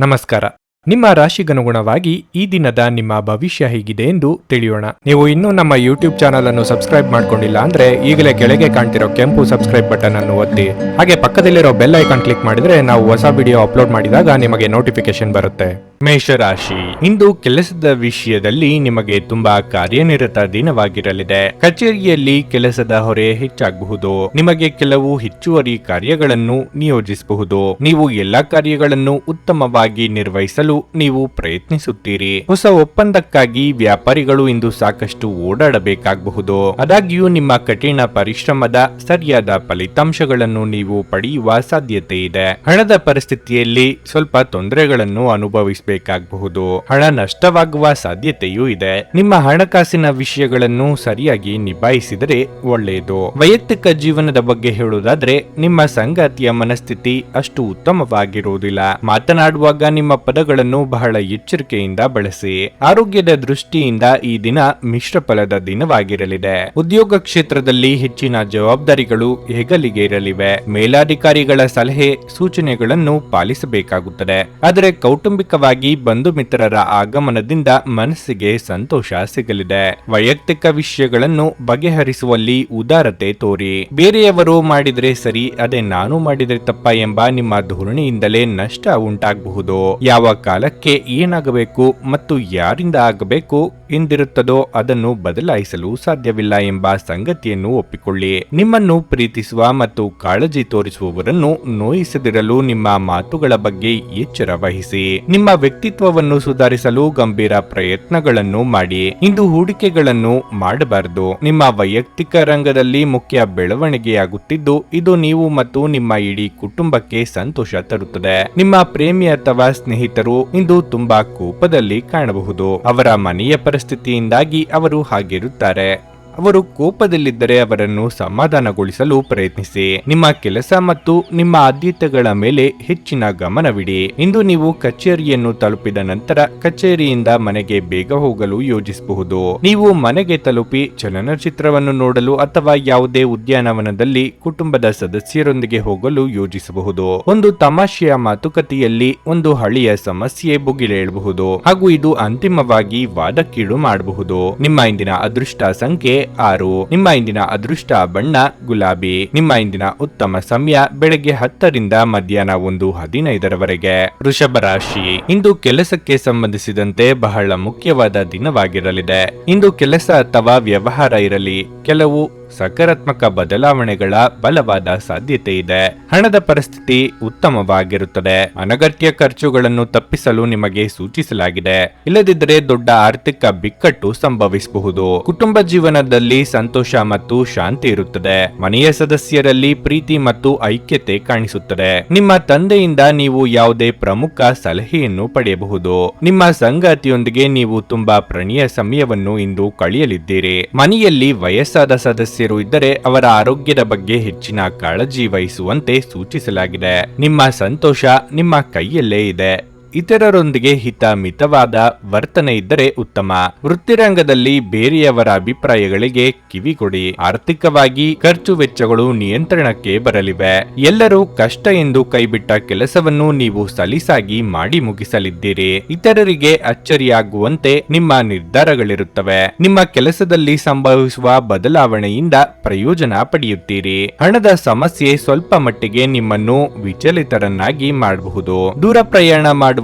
ನಮಸ್ಕಾರ. ನಿಮ್ಮ ರಾಶಿಗನುಗುಣವಾಗಿ ಈ ದಿನದ ನಿಮ್ಮ ಭವಿಷ್ಯ ಹೇಗಿದೆ ಎಂದು ತಿಳಿಯೋಣ. ನೀವು ಇನ್ನೂ ನಮ್ಮ ಯೂಟ್ಯೂಬ್ ಚಾನಲ್ ಅನ್ನು ಸಬ್ಸ್ಕ್ರೈಬ್ ಮಾಡ್ಕೊಂಡಿಲ್ಲ ಅಂದ್ರೆ ಈಗಲೇ ಕೆಳಗೆ ಕಾಣ್ತಿರೋ ಕೆಂಪು ಸಬ್ಸ್ಕ್ರೈಬ್ ಬಟನ್ ಅನ್ನು ಒತ್ತಿ, ಹಾಗೆ ಪಕ್ಕದಲ್ಲಿರೋ ಬೆಲ್ ಐಕಾನ್ ಕ್ಲಿಕ್ ಮಾಡಿದ್ರೆ ನಾವು ಹೊಸ ವಿಡಿಯೋ ಅಪ್ಲೋಡ್ ಮಾಡಿದಾಗ ನಿಮಗೆ ನೋಟಿಫಿಕೇಶನ್ ಬರುತ್ತೆ. ಮೇಷರಾಶಿ, ಇಂದು ಕೆಲಸದ ವಿಷಯದಲ್ಲಿ ನಿಮಗೆ ತುಂಬಾ ಕಾರ್ಯನಿರತ ದಿನವಾಗಿರಲಿದೆ. ಕಚೇರಿಯಲ್ಲಿ ಕೆಲಸದ ಹೊರೆ ಹೆಚ್ಚಾಗಬಹುದು. ನಿಮಗೆ ಕೆಲವು ಹೆಚ್ಚುವರಿ ಕಾರ್ಯಗಳನ್ನು ನಿಯೋಜಿಸಬಹುದು. ನೀವು ಎಲ್ಲಾ ಕಾರ್ಯಗಳನ್ನು ಉತ್ತಮವಾಗಿ ನಿರ್ವಹಿಸಲು ನೀವು ಪ್ರಯತ್ನಿಸುತ್ತೀರಿ. ಹೊಸ ಒಪ್ಪಂದಕ್ಕಾಗಿ ವ್ಯಾಪಾರಿಗಳು ಇಂದು ಸಾಕಷ್ಟು ಓಡಾಡಬೇಕಾಗಬಹುದು. ಆದಾಗ್ಯೂ ನಿಮ್ಮ ಕಠಿಣ ಪರಿಶ್ರಮದ ಸರಿಯಾದ ಫಲಿತಾಂಶಗಳನ್ನು ನೀವು ಪಡೆಯುವ ಸಾಧ್ಯತೆ ಇದೆ. ಹಣದ ಪರಿಸ್ಥಿತಿಯಲ್ಲಿ ಸ್ವಲ್ಪ ತೊಂದರೆಗಳನ್ನು ಅನುಭವಿಸಬೇಕಾಗಬಹುದು. ಹಣ ನಷ್ಟವಾಗುವ ಸಾಧ್ಯತೆಯೂ ಇದೆ. ನಿಮ್ಮ ಹಣಕಾಸಿನ ವಿಷಯಗಳನ್ನು ಸರಿಯಾಗಿ ನಿಭಾಯಿಸಿದರೆ ಒಳ್ಳೆಯದು. ವೈಯಕ್ತಿಕ ಜೀವನದ ಬಗ್ಗೆ ಹೇಳುವುದಾದ್ರೆ ನಿಮ್ಮ ಸಂಗಾತಿಯ ಮನಸ್ಥಿತಿ ಅಷ್ಟು ಉತ್ತಮವಾಗಿರುವುದಿಲ್ಲ. ಮಾತನಾಡುವಾಗ ನಿಮ್ಮ ಪದಗಳನ್ನು ಬಹಳ ಎಚ್ಚರಿಕೆಯಿಂದ ಬಳಸಿ. ಆರೋಗ್ಯದ ದೃಷ್ಟಿಯಿಂದ ಈ ದಿನ ಮಿಶ್ರ ಫಲದ ದಿನವಾಗಿರಲಿದೆ. ಉದ್ಯೋಗ ಕ್ಷೇತ್ರದಲ್ಲಿ ಹೆಚ್ಚಿನ ಜವಾಬ್ದಾರಿಗಳು ಹೆಗಲಿಗೆ ಇರಲಿವೆ. ಮೇಲಾಧಿಕಾರಿಗಳ ಸಲಹೆ ಸೂಚನೆಗಳನ್ನು ಪಾಲಿಸಬೇಕಾಗುತ್ತದೆ. ಆದರೆ ಕೌಟುಂಬಿಕವಾಗಿ ಬಂಧು ಮಿತ್ರರ ಆಗಮನದಿಂದ ಮನಸ್ಸಿಗೆ ಸಂತೋಷ ಸಿಗಲಿದೆ. ವೈಯಕ್ತಿಕ ವಿಷಯಗಳನ್ನು ಬಗೆಹರಿಸುವಲ್ಲಿ ಉದಾರತೆ ತೋರಿ. ಬೇರೆಯವರು ಮಾಡಿದ್ರೆ ಸರಿ, ಅದೇ ನಾನು ಮಾಡಿದ್ರೆ ತಪ್ಪ ಎಂಬ ನಿಮ್ಮ ಧೋರಣೆಯಿಂದಲೇ ನಷ್ಟ ಉಂಟಾಗಬಹುದು. ಯಾವ ಕಾಲಕ್ಕೆ ಏನಾಗಬೇಕು ಮತ್ತು ಯಾರಿಂದ ಆಗಬೇಕು ಎಂದಿರುತ್ತದೋ ಅದನ್ನು ಬದಲಾಯಿಸಲು ಸಾಧ್ಯವಿಲ್ಲ ಎಂಬ ಸಂಗತಿಯನ್ನು ಒಪ್ಪಿಕೊಳ್ಳಿ. ನಿಮ್ಮನ್ನು ಪ್ರೀತಿಸುವ ಮತ್ತು ಕಾಳಜಿ ತೋರಿಸುವವರನ್ನು ನೋಯಿಸದಿರಲು ನಿಮ್ಮ ಮಾತುಗಳ ಬಗ್ಗೆ ಎಚ್ಚರ ವಹಿಸಿ. ನಿಮ್ಮ ವ್ಯಕ್ತಿತ್ವವನ್ನು ಸುಧಾರಿಸಲು ಗಂಭೀರ ಪ್ರಯತ್ನಗಳನ್ನು ಮಾಡಿ. ಇಂದು ಹೂಡಿಕೆಗಳನ್ನು ಮಾಡಬಾರದು. ನಿಮ್ಮ ವೈಯಕ್ತಿಕ ರಂಗದಲ್ಲಿ ಮುಖ್ಯ ಬೆಳವಣಿಗೆಯಾಗುತ್ತಿದ್ದು ಇದು ನೀವು ಮತ್ತು ನಿಮ್ಮ ಇಡೀ ಕುಟುಂಬಕ್ಕೆ ಸಂತೋಷ ತರುತ್ತದೆ. ನಿಮ್ಮ ಪ್ರೇಮಿ ಅಥವಾ ಸ್ನೇಹಿತರು ಇಂದು ತುಂಬಾ ಕೋಪದಲ್ಲಿ ಕಾಣಬಹುದು. ಅವರ ಮನೆಯ ಪರಿಸ್ಥಿತಿಯಿಂದಾಗಿ ಅವರು ಹಾಗಿರುತ್ತಾರೆ. ಅವರು ಕೋಪದಲ್ಲಿದ್ದರೆ ಅವರನ್ನು ಸಮಾಧಾನಗೊಳಿಸಲು ಪ್ರಯತ್ನಿಸಿ. ನಿಮ್ಮ ಕೆಲಸ ಮತ್ತು ನಿಮ್ಮ ಆದ್ಯತೆಗಳ ಮೇಲೆ ಹೆಚ್ಚಿನ ಗಮನವಿಡಿ. ಇಂದು ನೀವು ಕಚೇರಿಯನ್ನು ತಲುಪಿದ ನಂತರ ಕಚೇರಿಯಿಂದ ಮನೆಗೆ ಬೇಗ ಹೋಗಲು ಯೋಜಿಸಬಹುದು. ನೀವು ಮನೆಗೆ ತಲುಪಿ ಚಲನಚಿತ್ರವನ್ನು ನೋಡಲು ಅಥವಾ ಯಾವುದೇ ಉದ್ಯಾನವನದಲ್ಲಿ ಕುಟುಂಬದ ಸದಸ್ಯರೊಂದಿಗೆ ಹೋಗಲು ಯೋಜಿಸಬಹುದು. ಒಂದು ತಮಾಷೆಯ ಮಾತುಕತೆಯಲ್ಲಿ ಒಂದು ಹಳೆಯ ಸಮಸ್ಯೆ ಭುಗಿಲೇಳಬಹುದು ಹಾಗೂ ಇದು ಅಂತಿಮವಾಗಿ ವಾದಕ್ಕೀಡು ಮಾಡಬಹುದು. ನಿಮ್ಮ ಇಂದಿನ ಅದೃಷ್ಟ ಸಂಖ್ಯೆ 6. ನಿಮ್ಮ ಇಂದಿನ ಅದೃಷ್ಟ ಬಣ್ಣ ಗುಲಾಬಿ. ನಿಮ್ಮ ಇಂದಿನ ಉತ್ತಮ ಸಮಯ ಬೆಳಗ್ಗೆ 10 ರಿಂದ ಮಧ್ಯಾಹ್ನ 1:15 ವೃಷಭ ರಾಶಿ, ಇಂದು ಕೆಲಸಕ್ಕೆ ಸಂಬಂಧಿಸಿದಂತೆ ಬಹಳ ಮುಖ್ಯವಾದ ದಿನವಾಗಿರಲಿದೆ. ಇಂದು ಕೆಲಸ ಅಥವಾ ವ್ಯವಹಾರ ಇರಲಿ, ಕೆಲವು ಸಕಾರಾತ್ಮಕ ಬದಲಾವಣೆಗಳ ಬಲವಾದ ಸಾಧ್ಯತೆ ಇದೆ. ಹಣದ ಪರಿಸ್ಥಿತಿ ಉತ್ತಮವಾಗಿರುತ್ತದೆ. ಅನಗತ್ಯ ಖರ್ಚುಗಳನ್ನು ತಪ್ಪಿಸಲು ನಿಮಗೆ ಸೂಚಿಸಲಾಗಿದೆ. ಇಲ್ಲದಿದ್ದರೆ ದೊಡ್ಡ ಆರ್ಥಿಕ ಬಿಕ್ಕಟ್ಟು ಸಂಭವಿಸಬಹುದು. ಕುಟುಂಬ ಜೀವನದಲ್ಲಿ ಸಂತೋಷ ಮತ್ತು ಶಾಂತಿ ಇರುತ್ತದೆ. ಮನೆಯ ಸದಸ್ಯರಲ್ಲಿ ಪ್ರೀತಿ ಮತ್ತು ಐಕ್ಯತೆ ಕಾಣಿಸುತ್ತದೆ. ನಿಮ್ಮ ತಂದೆಯಿಂದ ನೀವು ಯಾವುದೇ ಪ್ರಮುಖ ಸಲಹೆಯನ್ನು ಪಡೆಯಬಹುದು. ನಿಮ್ಮ ಸಂಗಾತಿಯೊಂದಿಗೆ ನೀವು ತುಂಬಾ ಪ್ರಣಯ ಸಮಯವನ್ನು ಇಂದು ಕಳೆಯಲಿದ್ದೀರಿ. ಮನೆಯಲ್ಲಿ ವಯಸ್ಸಾದ ಸದಸ್ಯರು ಇದ್ದರೆ ಅವರ ಆರೋಗ್ಯದ ಬಗ್ಗೆ ಹೆಚ್ಚಿನ ಕಾಳಜಿ ವಹಿಸುವಂತೆ ಸೂಚಿಸಲಾಗಿದೆ. ನಿಮ್ಮ ಸಂತೋಷ ನಿಮ್ಮ ಕೈಯಲ್ಲೇ ಇದೆ. ಇತರರೊಂದಿಗೆ ಮಿತವಾದ ವರ್ತನೆ ಇದ್ದರೆ ಉತ್ತಮ. ವೃತ್ತಿರಂಗದಲ್ಲಿ ಬೇರೆಯವರ ಅಭಿಪ್ರಾಯಗಳಿಗೆ ಕಿವಿಗೊಡಿ. ಆರ್ಥಿಕವಾಗಿ ಖರ್ಚು ವೆಚ್ಚಗಳು ನಿಯಂತ್ರಣಕ್ಕೆ ಬರಲಿವೆ. ಎಲ್ಲರೂ ಕಷ್ಟ ಎಂದು ಕೈಬಿಟ್ಟ ಕೆಲಸವನ್ನು ನೀವು ಸಲೀಸಾಗಿ ಮಾಡಿ ಮುಗಿಸಲಿದ್ದೀರಿ. ಇತರರಿಗೆ ಅಚ್ಚರಿಯಾಗುವಂತೆ ನಿಮ್ಮ ನಿರ್ಧಾರಗಳಿರುತ್ತವೆ. ನಿಮ್ಮ ಕೆಲಸದಲ್ಲಿ ಸಂಭವಿಸುವ ಬದಲಾವಣೆಯಿಂದ ಪ್ರಯೋಜನ ಪಡೆಯುತ್ತೀರಿ. ಹಣದ ಸಮಸ್ಯೆ ಸ್ವಲ್ಪ ಮಟ್ಟಿಗೆ ನಿಮ್ಮನ್ನು ವಿಚಲಿತರನ್ನಾಗಿ ಮಾಡಬಹುದು. ದೂರ ಪ್ರಯಾಣ ಮಾಡುವಾಗ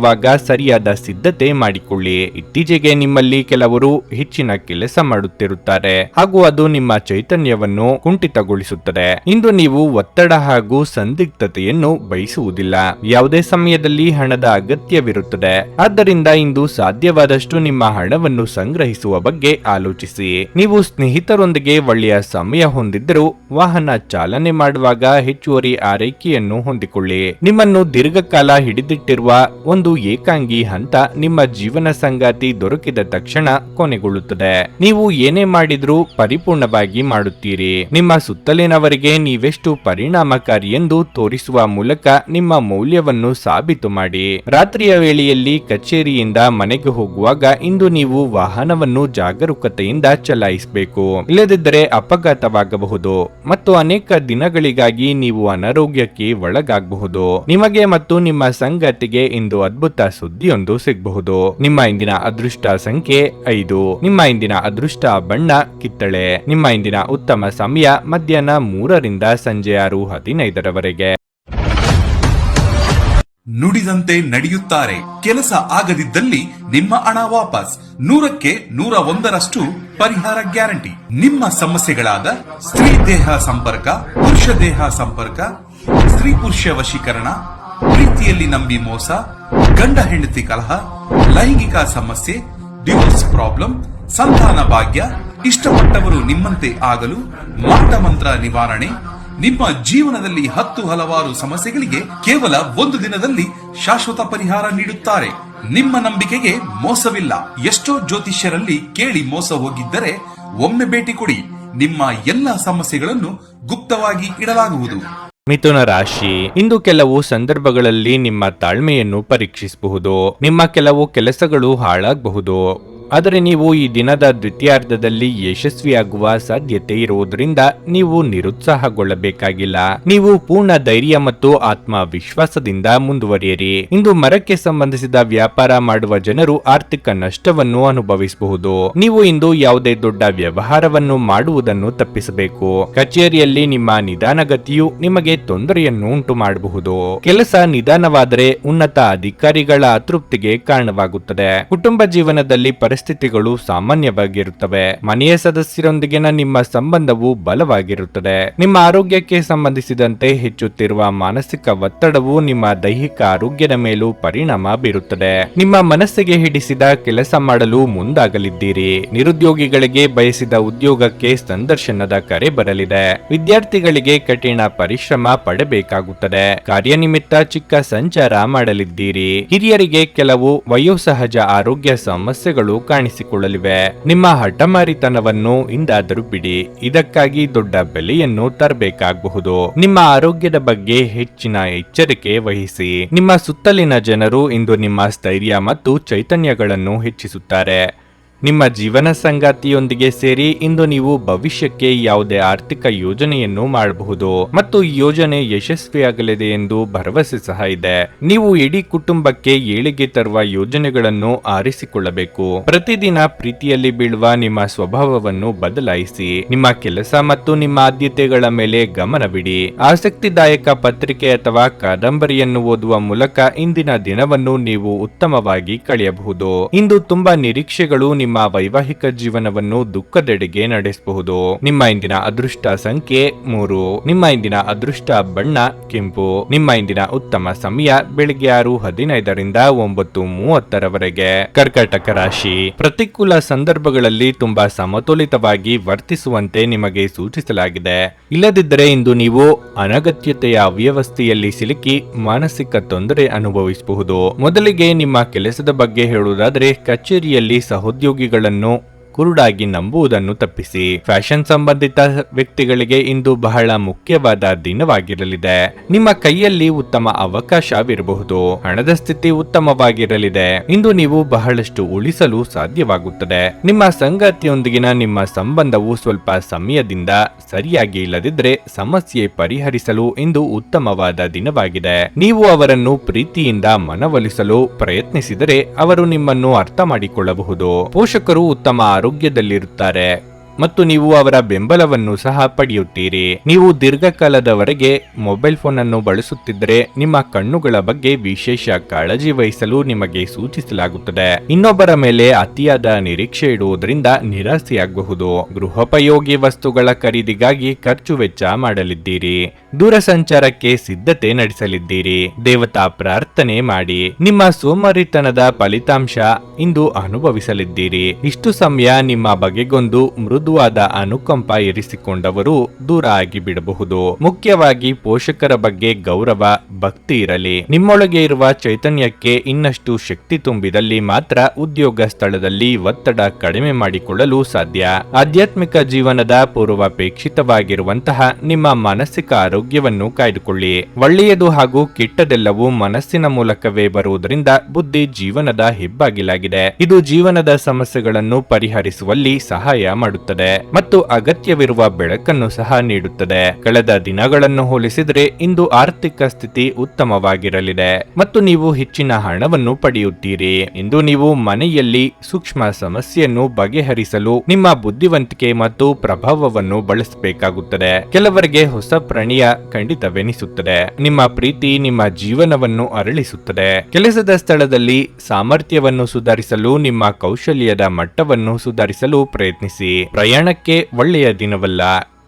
ಸರಿಯಾದ ಸಿದ್ಧತೆ ಮಾಡಿಕೊಳ್ಳಿ. ಇತ್ತೀಚೆಗೆ ನಿಮ್ಮಲ್ಲಿ ಕೆಲವರು ಹೆಚ್ಚಿನ ಕೆಲಸ ಮಾಡುತ್ತಿರುತ್ತಾರೆ ಹಾಗೂ ಅದು ನಿಮ್ಮ ಚೈತನ್ಯವನ್ನು ಕುಂಠಿತಗೊಳಿಸುತ್ತದೆ. ಇಂದು ನೀವು ಒತ್ತಡ ಹಾಗೂ ಸಂದಿಗ್ಧತೆಯನ್ನು ಬಯಸುವುದಿಲ್ಲ. ಯಾವುದೇ ಸಮಯದಲ್ಲಿ ಹಣದ ಅಗತ್ಯವಿರುತ್ತದೆ. ಆದ್ದರಿಂದ ಇಂದು ಸಾಧ್ಯವಾದಷ್ಟು ನಿಮ್ಮ ಹಣವನ್ನು ಸಂಗ್ರಹಿಸುವ ಬಗ್ಗೆ ಆಲೋಚಿಸಿ. ನೀವು ಸ್ನೇಹಿತರೊಂದಿಗೆ ಒಳ್ಳೆಯ ಸಮಯ ಹೊಂದಿದ್ದರೂ ವಾಹನ ಚಾಲನೆ ಮಾಡುವಾಗ ಹೆಚ್ಚುವರಿ ಆರೈಕೆಯನ್ನು ಹೊಂದಿಕೊಳ್ಳಿ. ನಿಮ್ಮನ್ನು ದೀರ್ಘಕಾಲ ಹಿಡಿದಿಟ್ಟಿರುವ ಒಂದು ಏಕಾಂಗಿ ಹಂತ ನಿಮ್ಮ ಜೀವನ ಸಂಗಾತಿ ದೊರಕಿದ ತಕ್ಷಣ ಕೊನೆಗೊಳ್ಳುತ್ತದೆ. ನೀವು ಏನೇ ಮಾಡಿದ್ರೂ ಪರಿಪೂರ್ಣವಾಗಿ ಮಾಡುತ್ತೀರಿ. ನಿಮ್ಮ ಸುತ್ತಲಿನವರಿಗೆ ನೀವೆಷ್ಟು ಪರಿಣಾಮಕಾರಿ ಎಂದು ತೋರಿಸುವ ಮೂಲಕ ನಿಮ್ಮ ಮೌಲ್ಯವನ್ನು ಸಾಬೀತು ಮಾಡಿ. ರಾತ್ರಿಯ ವೇಳೆಯಲ್ಲಿ ಕಚೇರಿಯಿಂದ ಮನೆಗೆ ಹೋಗುವಾಗ ಇಂದು ನೀವು ವಾಹನವನ್ನು ಜಾಗರೂಕತೆಯಿಂದ ಚಲಾಯಿಸಬೇಕು. ಇಲ್ಲದಿದ್ದರೆ ಅಪಘಾತವಾಗಬಹುದು ಮತ್ತು ಅನೇಕ ದಿನಗಳಿಗಾಗಿ ನೀವು ಅನಾರೋಗ್ಯಕ್ಕೆ ಒಳಗಾಗಬಹುದು. ನಿಮಗೆ ಮತ್ತು ನಿಮ್ಮ ಸಂಗಾತಿಗೆ ಇಂದು ಅದ್ಭುತ ಸುದ್ದಿಯೊಂದು ಸಿಗಬಹುದು. ನಿಮ್ಮ ಇಂದಿನ ಅದೃಷ್ಟ ಸಂಖ್ಯೆ 5. ನಿಮ್ಮ ಇಂದಿನ ಅದೃಷ್ಟ ಬಣ್ಣ ಕಿತ್ತಳೆ. ನಿಮ್ಮ ಇಂದಿನ ಉತ್ತಮ ಸಮಯ ಮಧ್ಯಾಹ್ನ 3ರಿಂದ ಸಂಜೆ 6:15 ನುಡಿದಂತೆ ನಡೆಯುತ್ತಾರೆ. ಕೆಲಸ ಆಗದಿದ್ದಲ್ಲಿ ನಿಮ್ಮ ಹಣ ವಾಪಸ್. 100ಕ್ಕೆ 101ರಷ್ಟು ಪರಿಹಾರ ಗ್ಯಾರಂಟಿ. ನಿಮ್ಮ ಸಮಸ್ಯೆಗಳಾದ ಸ್ತ್ರೀ ದೇಹ ಸಂಪರ್ಕ, ಪುರುಷ ದೇಹ ಸಂಪರ್ಕ, ಸ್ತ್ರೀ ಪುರುಷ ವಶೀಕರಣ, ಪ್ರೀತಿಯಲ್ಲಿ ನಂಬಿ ಮೋಸ, ಗಂಡ ಹೆಂಡತಿ ಕಲಹ, ಲೈಂಗಿಕ ಸಮಸ್ಯೆ, ಡಿವೋರ್ಸ್ ಪ್ರಾಬ್ಲಮ್, ಸಂತಾನ ಭಾಗ್ಯ, ಇಷ್ಟಪಟ್ಟವರು ನಿಮ್ಮಂತೆ ಆಗಲು ಮಾಟ ಮಂತ್ರ ನಿವಾರಣೆ, ನಿಮ್ಮ ಜೀವನದಲ್ಲಿ 10 ಹಲವಾರು ಸಮಸ್ಯೆಗಳಿಗೆ ಕೇವಲ 1 ದಿನದಲ್ಲಿ ಶಾಶ್ವತ ಪರಿಹಾರ ನೀಡುತ್ತಾರೆ. ನಿಮ್ಮ ನಂಬಿಕೆಗೆ ಮೋಸವಿಲ್ಲ. ಎಷ್ಟೋ ಜ್ಯೋತಿಷ್ಯರಲ್ಲಿ ಕೇಳಿ ಮೋಸ ಹೋಗಿದ್ದರೆ ಒಮ್ಮೆ ಭೇಟಿ ಕೊಡಿ. ನಿಮ್ಮ ಎಲ್ಲ ಸಮಸ್ಯೆಗಳನ್ನು ಗುಪ್ತವಾಗಿ ಇಡಲಾಗುವುದು. ಮಿಥುನ ರಾಶಿ. ಇಂದು ಕೆಲವು ಸಂದರ್ಭಗಳಲ್ಲಿ ನಿಮ್ಮ ತಾಳ್ಮೆಯನ್ನು ಪರೀಕ್ಷಿಸಬಹುದು. ನಿಮ್ಮ ಕೆಲವು ಕೆಲಸಗಳು ಹಾಳಾಗಬಹುದು. ಆದರೆ ನೀವು ಈ ದಿನದ ದ್ವಿತೀಯಾರ್ಧದಲ್ಲಿ ಯಶಸ್ವಿಯಾಗುವ ಸಾಧ್ಯತೆ ಇರುವುದರಿಂದ ನೀವು ನಿರುತ್ಸಾಹಗೊಳ್ಳಬೇಕಾಗಿಲ್ಲ. ನೀವು ಪೂರ್ಣ ಧೈರ್ಯ ಮತ್ತು ಆತ್ಮವಿಶ್ವಾಸದಿಂದ ಮುಂದುವರಿಯಿರಿ. ಇಂದು ಮರಕ್ಕೆ ಸಂಬಂಧಿಸಿದ ವ್ಯಾಪಾರ ಮಾಡುವ ಜನರು ಆರ್ಥಿಕ ನಷ್ಟವನ್ನು ಅನುಭವಿಸಬಹುದು. ನೀವು ಇಂದು ಯಾವುದೇ ದೊಡ್ಡ ವ್ಯವಹಾರವನ್ನು ಮಾಡುವುದನ್ನು ತಪ್ಪಿಸಬೇಕು. ಕಚೇರಿಯಲ್ಲಿ ನಿಮ್ಮ ನಿಧಾನಗತಿಯು ನಿಮಗೆ ತೊಂದರೆಯನ್ನು ಉಂಟು ಮಾಡಬಹುದು. ಕೆಲಸ ನಿಧಾನವಾದರೆ ಉನ್ನತ ಅಧಿಕಾರಿಗಳ ಅತೃಪ್ತಿಗೆ ಕಾರಣವಾಗುತ್ತದೆ. ಕುಟುಂಬ ಜೀವನದಲ್ಲಿ ಪರಿಸ್ಥಿತಿಗಳು ಸಾಮಾನ್ಯವಾಗಿರುತ್ತವೆ. ಮನೆಯ ಸದಸ್ಯರೊಂದಿಗಿನ ನಿಮ್ಮ ಸಂಬಂಧವು ಬಲವಾಗಿರುತ್ತದೆ. ನಿಮ್ಮ ಆರೋಗ್ಯಕ್ಕೆ ಸಂಬಂಧಿಸಿದಂತೆ ಹೆಚ್ಚುತ್ತಿರುವ ಮಾನಸಿಕ ಒತ್ತಡವು ನಿಮ್ಮ ದೈಹಿಕ ಆರೋಗ್ಯದ ಮೇಲೂ ಪರಿಣಾಮ ಬೀರುತ್ತದೆ. ನಿಮ್ಮ ಮನಸ್ಸಿಗೆ ಹಿಡಿಸಿದ ಕೆಲಸ ಮಾಡಲು ಮುಂದಾಗಲಿದ್ದೀರಿ. ನಿರುದ್ಯೋಗಿಗಳಿಗೆ ಬಯಸಿದ ಉದ್ಯೋಗಕ್ಕೆ ಸಂದರ್ಶನದ ಕರೆ ಬರಲಿದೆ. ವಿದ್ಯಾರ್ಥಿಗಳಿಗೆ ಕಠಿಣ ಪರಿಶ್ರಮ ಪಡಬೇಕಾಗುತ್ತದೆ. ಕಾರ್ಯನಿಮಿತ್ತ ಚಿಕ್ಕ ಸಂಚಾರ ಮಾಡಲಿದ್ದೀರಿ. ಹಿರಿಯರಿಗೆ ಕೆಲವು ವಯೋಸಹಜ ಆರೋಗ್ಯ ಸಮಸ್ಯೆಗಳು ಕಾಣಿಸಿಕೊಳ್ಳಲಿವೆ. ನಿಮ್ಮ ಹಠಮಾರಿತನವನ್ನು ಇಂದಾದರೂ ಬಿಡಿ. ಇದಕ್ಕಾಗಿ ದೊಡ್ಡ ಬೆಲೆಯನ್ನು ತರಬೇಕಾಗಬಹುದು. ನಿಮ್ಮ ಆರೋಗ್ಯದ ಬಗ್ಗೆ ಹೆಚ್ಚಿನ ಎಚ್ಚರಿಕೆ ವಹಿಸಿ. ನಿಮ್ಮ ಸುತ್ತಲಿನ ಜನರು ಇಂದು ನಿಮ್ಮ ಸ್ಥೈರ್ಯ ಮತ್ತು ಚೈತನ್ಯಗಳನ್ನು ಹೆಚ್ಚಿಸುತ್ತಾರೆ. ನಿಮ್ಮ ಜೀವನ ಸಂಗಾತಿಯೊಂದಿಗೆ ಸೇರಿ ಇಂದು ನೀವು ಭವಿಷ್ಯಕ್ಕೆ ಯಾವುದೇ ಆರ್ಥಿಕ ಯೋಜನೆಯನ್ನು ಮಾಡಬಹುದು ಮತ್ತು ಈ ಯೋಜನೆ ಯಶಸ್ವಿಯಾಗಲಿದೆ ಎಂದು ಭರವಸೆ ಸಹ ಇದೆ. ನೀವು ಇಡೀ ಕುಟುಂಬಕ್ಕೆ ಏಳಿಗೆ ತರುವ ಯೋಜನೆಗಳನ್ನು ಆರಿಸಿಕೊಳ್ಳಬೇಕು. ಪ್ರತಿದಿನ ಪ್ರೀತಿಯಲ್ಲಿ ಬೀಳುವ ನಿಮ್ಮ ಸ್ವಭಾವವನ್ನು ಬದಲಾಯಿಸಿ. ನಿಮ್ಮ ಕೆಲಸ ಮತ್ತು ನಿಮ್ಮ ಆದ್ಯತೆಗಳ ಮೇಲೆ ಗಮನವಿಡಿ. ಆಸಕ್ತಿದಾಯಕ ಪತ್ರಿಕೆ ಅಥವಾ ಕಾದಂಬರಿಯನ್ನು ಓದುವ ಮೂಲಕ ಇಂದಿನ ದಿನವನ್ನು ನೀವು ಉತ್ತಮವಾಗಿ ಕಳೆಯಬಹುದು. ಇಂದು ತುಂಬಾ ನಿರೀಕ್ಷೆಗಳು ನಿಮ್ಮ ವೈವಾಹಿಕ ಜೀವನವನ್ನು ದುಃಖದೆಡೆಗೆ ನಡೆಸಬಹುದು. ನಿಮ್ಮ ಇಂದಿನ ಅದೃಷ್ಟ ಸಂಖ್ಯೆ 3. ನಿಮ್ಮ ಇಂದಿನ ಅದೃಷ್ಟ ಬಣ್ಣ ಕೆಂಪು. ನಿಮ್ಮ ಇಂದಿನ ಉತ್ತಮ ಸಮಯ ಬೆಳಿಗ್ಗೆ 6:15ರಿಂದ 9:30 ಕರ್ಕಾಟಕ ರಾಶಿ. ಪ್ರತಿಕೂಲ ಸಂದರ್ಭಗಳಲ್ಲಿ ತುಂಬಾ ಸಮತೋಲಿತವಾಗಿ ವರ್ತಿಸುವಂತೆ ನಿಮಗೆ ಸೂಚಿಸಲಾಗಿದೆ. ಇಲ್ಲದಿದ್ದರೆ ಇಂದು ನೀವು ಅನಗತ್ಯತೆಯ ಅವ್ಯವಸ್ಥೆಯಲ್ಲಿ ಸಿಲುಕಿ ಮಾನಸಿಕ ತೊಂದರೆ ಅನುಭವಿಸಬಹುದು. ಮೊದಲಿಗೆ ನಿಮ್ಮ ಕೆಲಸದ ಬಗ್ಗೆ ಹೇಳುವುದಾದರೆ ಕಚೇರಿಯಲ್ಲಿ ಸಹೋದ್ಯೋಗಿಗಳನ್ನು ಕುರುಡಾಗಿ ನಂಬುವುದನ್ನು ತಪ್ಪಿಸಿ. ಫ್ಯಾಷನ್ ಸಂಬಂಧಿತ ವ್ಯಕ್ತಿಗಳಿಗೆ ಇಂದು ಬಹಳ ಮುಖ್ಯವಾದ ದಿನವಾಗಿರಲಿದೆ. ನಿಮ್ಮ ಕೈಯಲ್ಲಿ ಉತ್ತಮ ಅವಕಾಶವಿರಬಹುದು. ಹಣದ ಸ್ಥಿತಿ ಉತ್ತಮವಾಗಿರಲಿದೆ. ಇಂದು ನೀವು ಬಹಳಷ್ಟು ಉಳಿಸಲು ಸಾಧ್ಯವಾಗುತ್ತದೆ. ನಿಮ್ಮ ಸಂಗಾತಿಯೊಂದಿಗಿನ ನಿಮ್ಮ ಸಂಬಂಧವು ಸ್ವಲ್ಪ ಸಮಯದಿಂದ ಸರಿಯಾಗಿ ಇಲ್ಲದಿದ್ದರೆ ಸಮಸ್ಯೆ ಪರಿಹರಿಸಲು ಇಂದು ಉತ್ತಮವಾದ ದಿನವಾಗಿದೆ. ನೀವು ಅವರನ್ನು ಪ್ರೀತಿಯಿಂದ ಮನವೊಲಿಸಲು ಪ್ರಯತ್ನಿಸಿದರೆ ಅವರು ನಿಮ್ಮನ್ನು ಅರ್ಥ ಮಾಡಿಕೊಳ್ಳಬಹುದು. ಪೋಷಕರು ಉತ್ತಮ ಆರೋಗ್ಯದಲ್ಲಿರುತ್ತಾರೆ ಮತ್ತು ನೀವು ಅವರ ಬೆಂಬಲವನ್ನು ಸಹ ಪಡೆಯುತ್ತೀರಿ. ನೀವು ದೀರ್ಘಕಾಲದವರೆಗೆ ಮೊಬೈಲ್ ಫೋನ್ ಅನ್ನು ಬಳಸುತ್ತಿದ್ದರೆ ನಿಮ್ಮ ಕಣ್ಣುಗಳ ಬಗ್ಗೆ ವಿಶೇಷ ಕಾಳಜಿ ವಹಿಸಲು ನಿಮಗೆ ಸೂಚಿಸಲಾಗುತ್ತದೆ. ಇನ್ನೊಬ್ಬರ ಮೇಲೆ ಅತಿಯಾದ ನಿರೀಕ್ಷೆ ಇಡುವುದರಿಂದ ನಿರಾಸೆಯಾಗಬಹುದು. ಗೃಹೋಪಯೋಗಿ ವಸ್ತುಗಳ ಖರೀದಿಗಾಗಿ ಖರ್ಚು ವೆಚ್ಚ ಮಾಡಲಿದ್ದೀರಿ. ದೂರ ಸಂಚಾರಕ್ಕೆ ಸಿದ್ಧತೆ ನಡೆಸಲಿದ್ದೀರಿ. ದೇವತಾ ಪ್ರಾರ್ಥನೆ ಮಾಡಿ. ನಿಮ್ಮ ಸೋಮಾರಿತನದ ಫಲಿತಾಂಶ ಇಂದು ಅನುಭವಿಸಲಿದ್ದೀರಿ. ಇಷ್ಟು ಸಮಯ ನಿಮ್ಮ ಬಗೆಗೊಂದು ಮೃದುವಾದ ಅನುಕಂಪ ಇರಿಸಿಕೊಂಡವರು ದೂರ ಆಗಿ ಬಿಡಬಹುದು. ಮುಖ್ಯವಾಗಿ ಪೋಷಕರ ಬಗ್ಗೆ ಗೌರವ, ಭಕ್ತಿ ಇರಲಿ. ನಿಮ್ಮೊಳಗೆ ಇರುವ ಚೈತನ್ಯಕ್ಕೆ ಇನ್ನಷ್ಟು ಶಕ್ತಿ ತುಂಬಿದಲ್ಲಿ ಮಾತ್ರ ಉದ್ಯೋಗ ಸ್ಥಳದಲ್ಲಿ ಒತ್ತಡ ಕಡಿಮೆ ಮಾಡಿಕೊಳ್ಳಲು ಸಾಧ್ಯ. ಆಧ್ಯಾತ್ಮಿಕ ಜೀವನದ ಪೂರ್ವಾಪೇಕ್ಷಿತವಾಗಿರುವಂತಹ ನಿಮ್ಮ ಮಾನಸಿಕ ಆರೋಗ್ಯವನ್ನು ಕಾಯ್ದುಕೊಳ್ಳಿ. ಒಳ್ಳೆಯದು ಹಾಗೂ ಕೆಟ್ಟದೆಲ್ಲವೂ ಮನಸ್ಸಿನ ಮೂಲಕವೇ ಬರುವುದರಿಂದ ಬುದ್ಧಿ ಜೀವನದ ಹೆಬ್ಬಾಗಿಲಾಗಿದೆ. ಇದು ಜೀವನದ ಸಮಸ್ಯೆಗಳನ್ನು ಪರಿಹರಿಸುವಲ್ಲಿ ಸಹಾಯ ಮಾಡುತ್ತದೆ. ನೀಡುತ್ತದೆ ಮತ್ತು ಅಗತ್ಯವಿರುವ ಬೆಳಕನ್ನು ಸಹ ನೀಡುತ್ತದೆ. ಕಳೆದ ದಿನಗಳನ್ನು ಹೋಲಿಸಿದರೆ ಇಂದು ಆರ್ಥಿಕ ಸ್ಥಿತಿ ಉತ್ತಮವಾಗಿರಲಿದೆ ಮತ್ತು ನೀವು ಹೆಚ್ಚಿನ ಹಣವನ್ನು ಪಡೆಯುತ್ತೀರಿ. ಇಂದು ನೀವು ಮನೆಯಲ್ಲಿ ಸೂಕ್ಷ್ಮ ಸಮಸ್ಯೆಯನ್ನು ಬಗೆಹರಿಸಲು ನಿಮ್ಮ ಬುದ್ಧಿವಂತಿಕೆ ಮತ್ತು ಪ್ರಭಾವವನ್ನು ಬಳಸಬೇಕಾಗುತ್ತದೆ. ಕೆಲವರಿಗೆ ಹೊಸ ಪ್ರಣಯ ಖಂಡಿತವೆನಿಸುತ್ತದೆ. ನಿಮ್ಮ ಪ್ರೀತಿ ನಿಮ್ಮ ಜೀವನವನ್ನು ಅರಳಿಸುತ್ತದೆ. ಕೆಲಸದ ಸ್ಥಳದಲ್ಲಿ ಸಾಮರ್ಥ್ಯವನ್ನು ಸುಧಾರಿಸಲು ನಿಮ್ಮ ಕೌಶಲ್ಯದ ಮಟ್ಟವನ್ನು ಸುಧಾರಿಸಲು ಪ್ರಯತ್ನಿಸಿ. ಪ್ರಯಾಣಕ್ಕೆ ಒಳ್ಳೆಯ ದಿನವಲ್ಲ.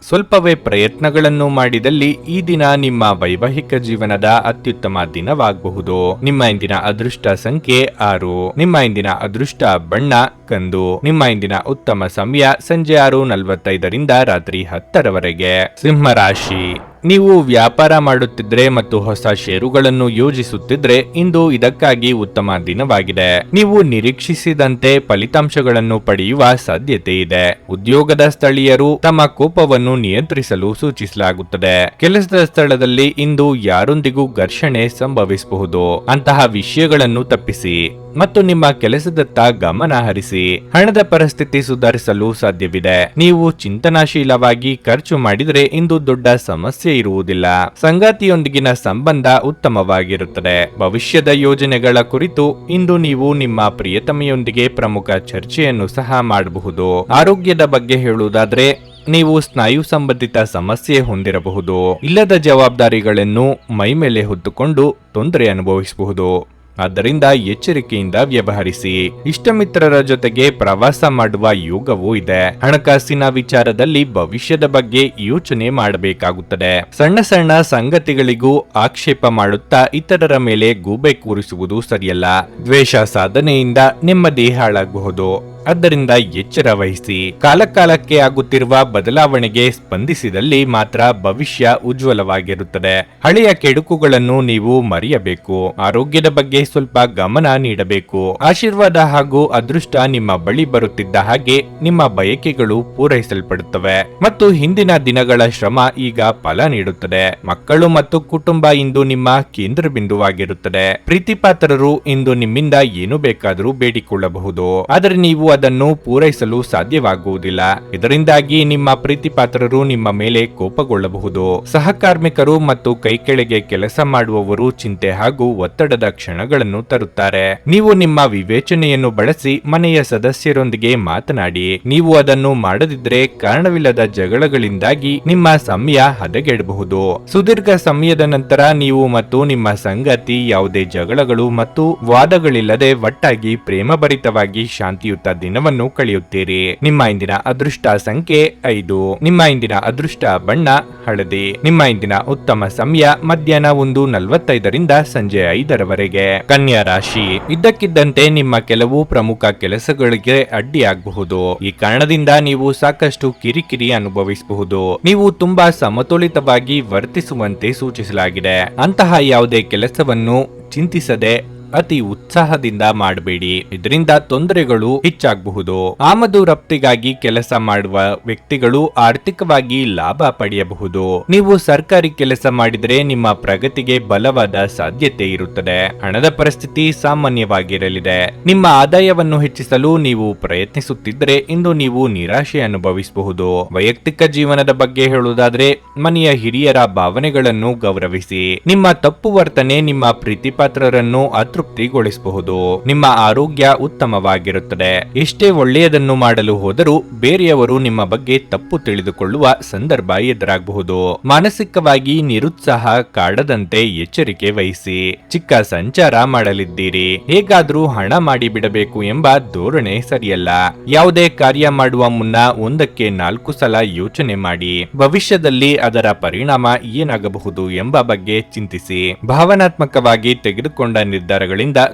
ಸ್ವಲ್ಪವೇ ಪ್ರಯತ್ನಗಳನ್ನು ಮಾಡಿದಲ್ಲಿ ಈ ದಿನ ನಿಮ್ಮ ವೈವಾಹಿಕ ಜೀವನದ ಅತ್ಯುತ್ತಮ ದಿನವಾಗಬಹುದು. ನಿಮ್ಮ ಇಂದಿನ ಅದೃಷ್ಟ ಸಂಖ್ಯೆ 6. ನಿಮ್ಮ ಇಂದಿನ ಅದೃಷ್ಟ ಬಣ್ಣ ಕಂದು. ನಿಮ್ಮ ಇಂದಿನ ಉತ್ತಮ ಸಮಯ ಸಂಜೆ 6:45ರಿಂದ ರಾತ್ರಿ 10ರವರೆಗೆ. ಸಿಂಹ ರಾಶಿ, ನೀವು ವ್ಯಾಪಾರ ಮಾಡುತ್ತಿದ್ರೆ ಮತ್ತು ಹೊಸ ಷೇರುಗಳನ್ನು ಯೋಜಿಸುತ್ತಿದ್ರೆ ಇಂದು ಇದಕ್ಕಾಗಿ ಉತ್ತಮ ದಿನವಾಗಿದೆ. ನೀವು ನಿರೀಕ್ಷಿಸಿದಂತೆ ಫಲಿತಾಂಶಗಳನ್ನು ಪಡೆಯುವ ಸಾಧ್ಯತೆ ಇದೆ. ಉದ್ಯೋಗದ ಸ್ಥಳೀಯರು ತಮ್ಮ ಕೋಪವನ್ನು ನಿಯಂತ್ರಿಸಲು ಸೂಚಿಸಲಾಗುತ್ತದೆ. ಕೆಲಸದ ಸ್ಥಳದಲ್ಲಿ ಇಂದು ಯಾರೊಂದಿಗೂ ಘರ್ಷಣೆ ಸಂಭವಿಸಬಹುದು. ಅಂತಹ ವಿಷಯಗಳನ್ನು ತಪ್ಪಿಸಿ ಮತ್ತು ನಿಮ್ಮ ಕೆಲಸದತ್ತ ಗಮನ ಹರಿಸಿ. ಹಣದ ಪರಿಸ್ಥಿತಿ ಸುಧಾರಿಸಲು ಸಾಧ್ಯವಿದೆ. ನೀವು ಚಿಂತನಾಶೀಲವಾಗಿ ಖರ್ಚು ಮಾಡಿದರೆ ಇಂದು ದೊಡ್ಡ ಸಮಸ್ಯೆ ಇರುವುದಿಲ್ಲ. ಸಂಗಾತಿಯೊಂದಿಗಿನ ಸಂಬಂಧ ಉತ್ತಮವಾಗಿರುತ್ತದೆ. ಭವಿಷ್ಯದ ಯೋಜನೆಗಳ ಕುರಿತು ಇಂದು ನೀವು ನಿಮ್ಮ ಪ್ರಿಯತಮೆಯೊಂದಿಗೆ ಪ್ರಮುಖ ಚರ್ಚೆಯನ್ನು ಸಹ ಮಾಡಬಹುದು. ಆರೋಗ್ಯದ ಬಗ್ಗೆ ಹೇಳುವುದಾದ್ರೆ ನೀವು ಸ್ನಾಯು ಸಂಬಂಧಿತ ಸಮಸ್ಯೆ ಹೊಂದಿರಬಹುದು. ಇಲ್ಲದ ಜವಾಬ್ದಾರಿಗಳನ್ನು ಮೈಮೇಲೆ ಹೊತ್ತುಕೊಂಡು ತೊಂದರೆ ಅನುಭವಿಸಬಹುದು. ಆದ್ದರಿಂದ ಎಚ್ಚರಿಕೆಯಿಂದ ವ್ಯವಹರಿಸಿ. ಇಷ್ಟಮಿತ್ರರ ಜೊತೆಗೆ ಪ್ರವಾಸ ಮಾಡುವ ಯೋಗವೂ ಇದೆ. ಹಣಕಾಸಿನ ವಿಚಾರದಲ್ಲಿ ಭವಿಷ್ಯದ ಬಗ್ಗೆ ಯೋಚನೆ ಮಾಡಬೇಕಾಗುತ್ತದೆ. ಸಣ್ಣ ಸಣ್ಣ ಸಂಗತಿಗಳಿಗೂ ಆಕ್ಷೇಪ ಮಾಡುತ್ತಾ ಇತರರ ಮೇಲೆ ಗೂಬೆ ಕೂರಿಸುವುದು ಸರಿಯಲ್ಲ. ದ್ವೇಷ ಸಾಧನೆಯಿಂದ ನೆಮ್ಮದಿ ಹಾಳಾಗಬಹುದು. ಆದ್ದರಿಂದ ಎಚ್ಚರ ವಹಿಸಿ. ಕಾಲಕಾಲಕ್ಕೆ ಆಗುತ್ತಿರುವ ಬದಲಾವಣೆಗೆ ಸ್ಪಂದಿಸಿದಲ್ಲಿ ಮಾತ್ರ ಭವಿಷ್ಯ ಉಜ್ವಲವಾಗಿರುತ್ತದೆ. ಹಳೆಯ ಕೆಡುಕುಗಳನ್ನು ನೀವು ಮರೆಯಬೇಕು. ಆರೋಗ್ಯದ ಬಗ್ಗೆ ಸ್ವಲ್ಪ ಗಮನ ನೀಡಬೇಕು. ಆಶೀರ್ವಾದ ಹಾಗೂ ಅದೃಷ್ಟ ನಿಮ್ಮ ಬಳಿ ಬರುತ್ತಿದ್ದ ಹಾಗೆ ನಿಮ್ಮ ಬಯಕೆಗಳು ಪೂರೈಸಲ್ಪಡುತ್ತವೆ ಮತ್ತು ಹಿಂದಿನ ದಿನಗಳ ಶ್ರಮ ಈಗ ಫಲ ನೀಡುತ್ತದೆ. ಮಕ್ಕಳು ಮತ್ತು ಕುಟುಂಬ ಇಂದು ನಿಮ್ಮ ಕೇಂದ್ರ ಬಿಂದುವಾಗಿರುತ್ತದೆ. ಪ್ರೀತಿಪಾತ್ರರು ಇಂದು ನಿಮ್ಮಿಂದ ಏನು ಬೇಕಾದರೂ ಬೇಡಿಕೊಳ್ಳಬಹುದು, ಆದರೆ ನೀವು ಅದನ್ನು ಪೂರೈಸಲು ಸಾಧ್ಯವಾಗುವುದಿಲ್ಲ. ಇದರಿಂದಾಗಿ ನಿಮ್ಮ ಪ್ರೀತಿಪಾತ್ರರು ನಿಮ್ಮ ಮೇಲೆ ಕೋಪಗೊಳ್ಳಬಹುದು. ಸಹಕಾರ್ಮಿಕರು ಮತ್ತು ಕೈಕೆಳಗೆ ಕೆಲಸ ಮಾಡುವವರು ಚಿಂತೆ ಹಾಗೂ ಒತ್ತಡದ ಕ್ಷಣಗಳನ್ನು ತರುತ್ತಾರೆ. ನೀವು ನಿಮ್ಮ ವಿವೇಚನೆಯನ್ನು ಬಳಸಿ ಮನೆಯ ಸದಸ್ಯರೊಂದಿಗೆ ಮಾತನಾಡಿ. ನೀವು ಅದನ್ನು ಮಾಡದಿದ್ದರೆ ಕಾರಣವಿಲ್ಲದ ಜಗಳಗಳಿಂದಾಗಿ ನಿಮ್ಮ ಸಮಯ ಹದಗೆಡಬಹುದು. ಸುದೀರ್ಘ ಸಮಯದ ನಂತರ ನೀವು ಮತ್ತು ನಿಮ್ಮ ಸಂಗಾತಿ ಯಾವುದೇ ಜಗಳಗಳು ಮತ್ತು ವಾದಗಳಿಲ್ಲದೆ ಒಟ್ಟಾಗಿ ಪ್ರೇಮಭರಿತವಾಗಿ ಶಾಂತಿಯುತ ದಿನವನ್ನು ಕಳೆಯುತ್ತೀರಿ. ನಿಮ್ಮ ಇಂದಿನ ಅದೃಷ್ಟ ಸಂಖ್ಯೆ 5. ನಿಮ್ಮ ಇಂದಿನ ಅದೃಷ್ಟ ಬಣ್ಣ ಹಳದಿ. ನಿಮ್ಮ ಇಂದಿನ ಉತ್ತಮ ಸಮಯ ಮಧ್ಯಾಹ್ನ 1:45ರಿಂದ ಸಂಜೆ 5ರವರೆಗೆ. ಕನ್ಯಾ ರಾಶಿ, ಇದ್ದಕ್ಕಿದ್ದಂತೆ ನಿಮ್ಮ ಕೆಲವು ಪ್ರಮುಖ ಕೆಲಸಗಳಿಗೆ ಅಡ್ಡಿಯಾಗಬಹುದು. ಈ ಕಾರಣದಿಂದ ನೀವು ಸಾಕಷ್ಟು ಕಿರಿಕಿರಿ ಅನುಭವಿಸಬಹುದು. ನೀವು ತುಂಬಾ ಸಮತೋಲಿತವಾಗಿ ವರ್ತಿಸುವಂತೆ ಸೂಚಿಸಲಾಗಿದೆ. ಅಂತಹ ಯಾವುದೇ ಕೆಲಸವನ್ನು ಚಿಂತಿಸದೆ ಅತಿ ಉತ್ಸಾಹದಿಂದ ಮಾಡಬೇಡಿ. ಇದರಿಂದ ತೊಂದರೆಗಳು ಹೆಚ್ಚಾಗಬಹುದು. ಆಮದು ರಫ್ತಿಗಾಗಿ ಕೆಲಸ ಮಾಡುವ ವ್ಯಕ್ತಿಗಳು ಆರ್ಥಿಕವಾಗಿ ಲಾಭ ಪಡೆಯಬಹುದು. ನೀವು ಸರ್ಕಾರಿ ಕೆಲಸ ಮಾಡಿದರೆ ನಿಮ್ಮ ಪ್ರಗತಿಗೆ ಬಲವಾದ ಸಾಧ್ಯತೆ ಇರುತ್ತದೆ. ಹಣದ ಪರಿಸ್ಥಿತಿ ಸಾಮಾನ್ಯವಾಗಿರಲಿದೆ. ನಿಮ್ಮ ಆದಾಯವನ್ನು ಹೆಚ್ಚಿಸಲು ನೀವು ಪ್ರಯತ್ನಿಸುತ್ತಿದ್ದರೆ ಇಂದು ನೀವು ನಿರಾಶೆ ಅನುಭವಿಸಬಹುದು. ವೈಯಕ್ತಿಕ ಜೀವನದ ಬಗ್ಗೆ ಹೇಳುವುದಾದ್ರೆ ಮನೆಯ ಹಿರಿಯರ ಭಾವನೆಗಳನ್ನು ಗೌರವಿಸಿ. ನಿಮ್ಮ ತಪ್ಪು ವರ್ತನೆ ನಿಮ್ಮ ಪ್ರೀತಿಪಾತ್ರರನ್ನು ತೃಪ್ತಿಗೊಳಿಸಬಹುದು. ನಿಮ್ಮ ಆರೋಗ್ಯ ಉತ್ತಮವಾಗಿರುತ್ತದೆ. ಎಷ್ಟೇ ಒಳ್ಳೆಯದನ್ನು ಮಾಡಲು ಹೋದರೂ ಬೇರೆಯವರು ನಿಮ್ಮ ಬಗ್ಗೆ ತಪ್ಪು ತಿಳಿದುಕೊಳ್ಳುವ ಸಂದರ್ಭ ಎದುರಾಗಬಹುದು. ಮಾನಸಿಕವಾಗಿ ನಿರುತ್ಸಾಹ ಕಾಡದಂತೆ ಎಚ್ಚರಿಕೆ ವಹಿಸಿ. ಚಿಕ್ಕ ಸಂಚಾರ ಮಾಡಲಿದ್ದೀರಿ. ಹೇಗಾದ್ರೂ ಹಣ ಮಾಡಿಬಿಡಬೇಕು ಎಂಬ ಧೋರಣೆ ಸರಿಯಲ್ಲ. ಯಾವುದೇ ಕಾರ್ಯ ಮಾಡುವ ಮುನ್ನ 1ಕ್ಕೆ 4 ಸಲ ಯೋಚನೆ ಮಾಡಿ. ಭವಿಷ್ಯದಲ್ಲಿ ಅದರ ಪರಿಣಾಮ ಏನಾಗಬಹುದು ಎಂಬ ಬಗ್ಗೆ ಚಿಂತಿಸಿ. ಭಾವನಾತ್ಮಕವಾಗಿ ತೆಗೆದುಕೊಂಡ ನಿರ್ಧಾರಗಳಿಂದ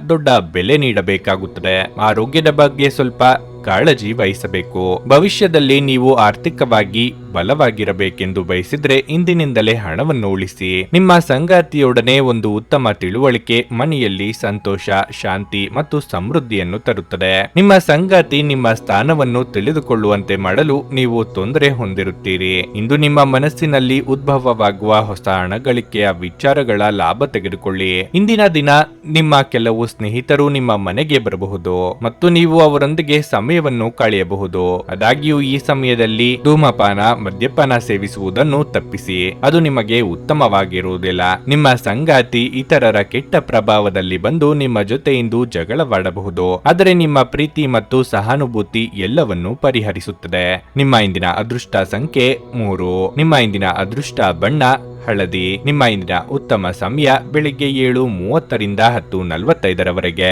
ದೊಡ್ಡ ಬೆಲೆ ನೀಡಬೇಕಾಗುತ್ತದೆ. ಆರೋಗ್ಯದ ಬಗ್ಗೆ ಸ್ವಲ್ಪ ಕಾಳಜಿ ವಹಿಸಬೇಕು. ಭವಿಷ್ಯದಲ್ಲಿ ನೀವು ಆರ್ಥಿಕವಾಗಿ ಬಲವಾಗಿರಬೇಕೆಂದು ಬಯಸಿದ್ರೆ ಇಂದಿನಿಂದಲೇ ಹಣವನ್ನು ಉಳಿಸಿ. ನಿಮ್ಮ ಸಂಗಾತಿಯೊಡನೆ ಒಂದು ಉತ್ತಮ ತಿಳುವಳಿಕೆ ಮನೆಯಲ್ಲಿ ಸಂತೋಷ, ಶಾಂತಿ ಮತ್ತು ಸಮೃದ್ಧಿಯನ್ನು ತರುತ್ತದೆ. ನಿಮ್ಮ ಸಂಗಾತಿ ನಿಮ್ಮ ಸ್ಥಾನವನ್ನು ತಿಳಿದುಕೊಳ್ಳುವಂತೆ ಮಾಡಲು ನೀವು ತೊಂದರೆ ಹೊಂದಿರುತ್ತೀರಿ. ಇಂದು ನಿಮ್ಮ ಮನಸ್ಸಿನಲ್ಲಿ ಉದ್ಭವವಾಗುವ ಹೊಸ ಹಣಗಳಿಕೆಯ ವಿಚಾರಗಳ ಲಾಭ ತೆಗೆದುಕೊಳ್ಳಿ. ಇಂದಿನ ದಿನ ನಿಮ್ಮ ಕೆಲವು ಸ್ನೇಹಿತರು ನಿಮ್ಮ ಮನೆಗೆ ಬರಬಹುದು ಮತ್ತು ನೀವು ಅವರೊಂದಿಗೆ ಸಮಯವನ್ನು ಕಳೆಯಬಹುದು. ಆದಾಗ್ಯೂ ಈ ಸಮಯದಲ್ಲಿ ಧೂಮಪಾನ, ಮದ್ಯಪಾನ ಸೇವಿಸುವುದನ್ನು ತಪ್ಪಿಸಿ. ಅದು ನಿಮಗೆ ಉತ್ತಮವಾಗಿರುವುದಿಲ್ಲ. ನಿಮ್ಮ ಸಂಗಾತಿ ಇತರರ ಕೆಟ್ಟ ಪ್ರಭಾವದಲ್ಲಿ ಬಂದು ನಿಮ್ಮ ಜೊತೆ ಇಂದು ಜಗಳವಾಡಬಹುದು, ಆದರೆ ನಿಮ್ಮ ಪ್ರೀತಿ ಮತ್ತು ಸಹಾನುಭೂತಿ ಎಲ್ಲವನ್ನೂ ಪರಿಹರಿಸುತ್ತದೆ. ನಿಮ್ಮ ಇಂದಿನ ಅದೃಷ್ಟ ಸಂಖ್ಯೆ 3. ನಿಮ್ಮ ಇಂದಿನ ಅದೃಷ್ಟ ಬಣ್ಣ ಹಳದಿ. ನಿಮ್ಮ ಇಂದಿನ ಉತ್ತಮ ಸಮಯ ಬೆಳಿಗ್ಗೆ 7:30 ರಿಂದ 10:45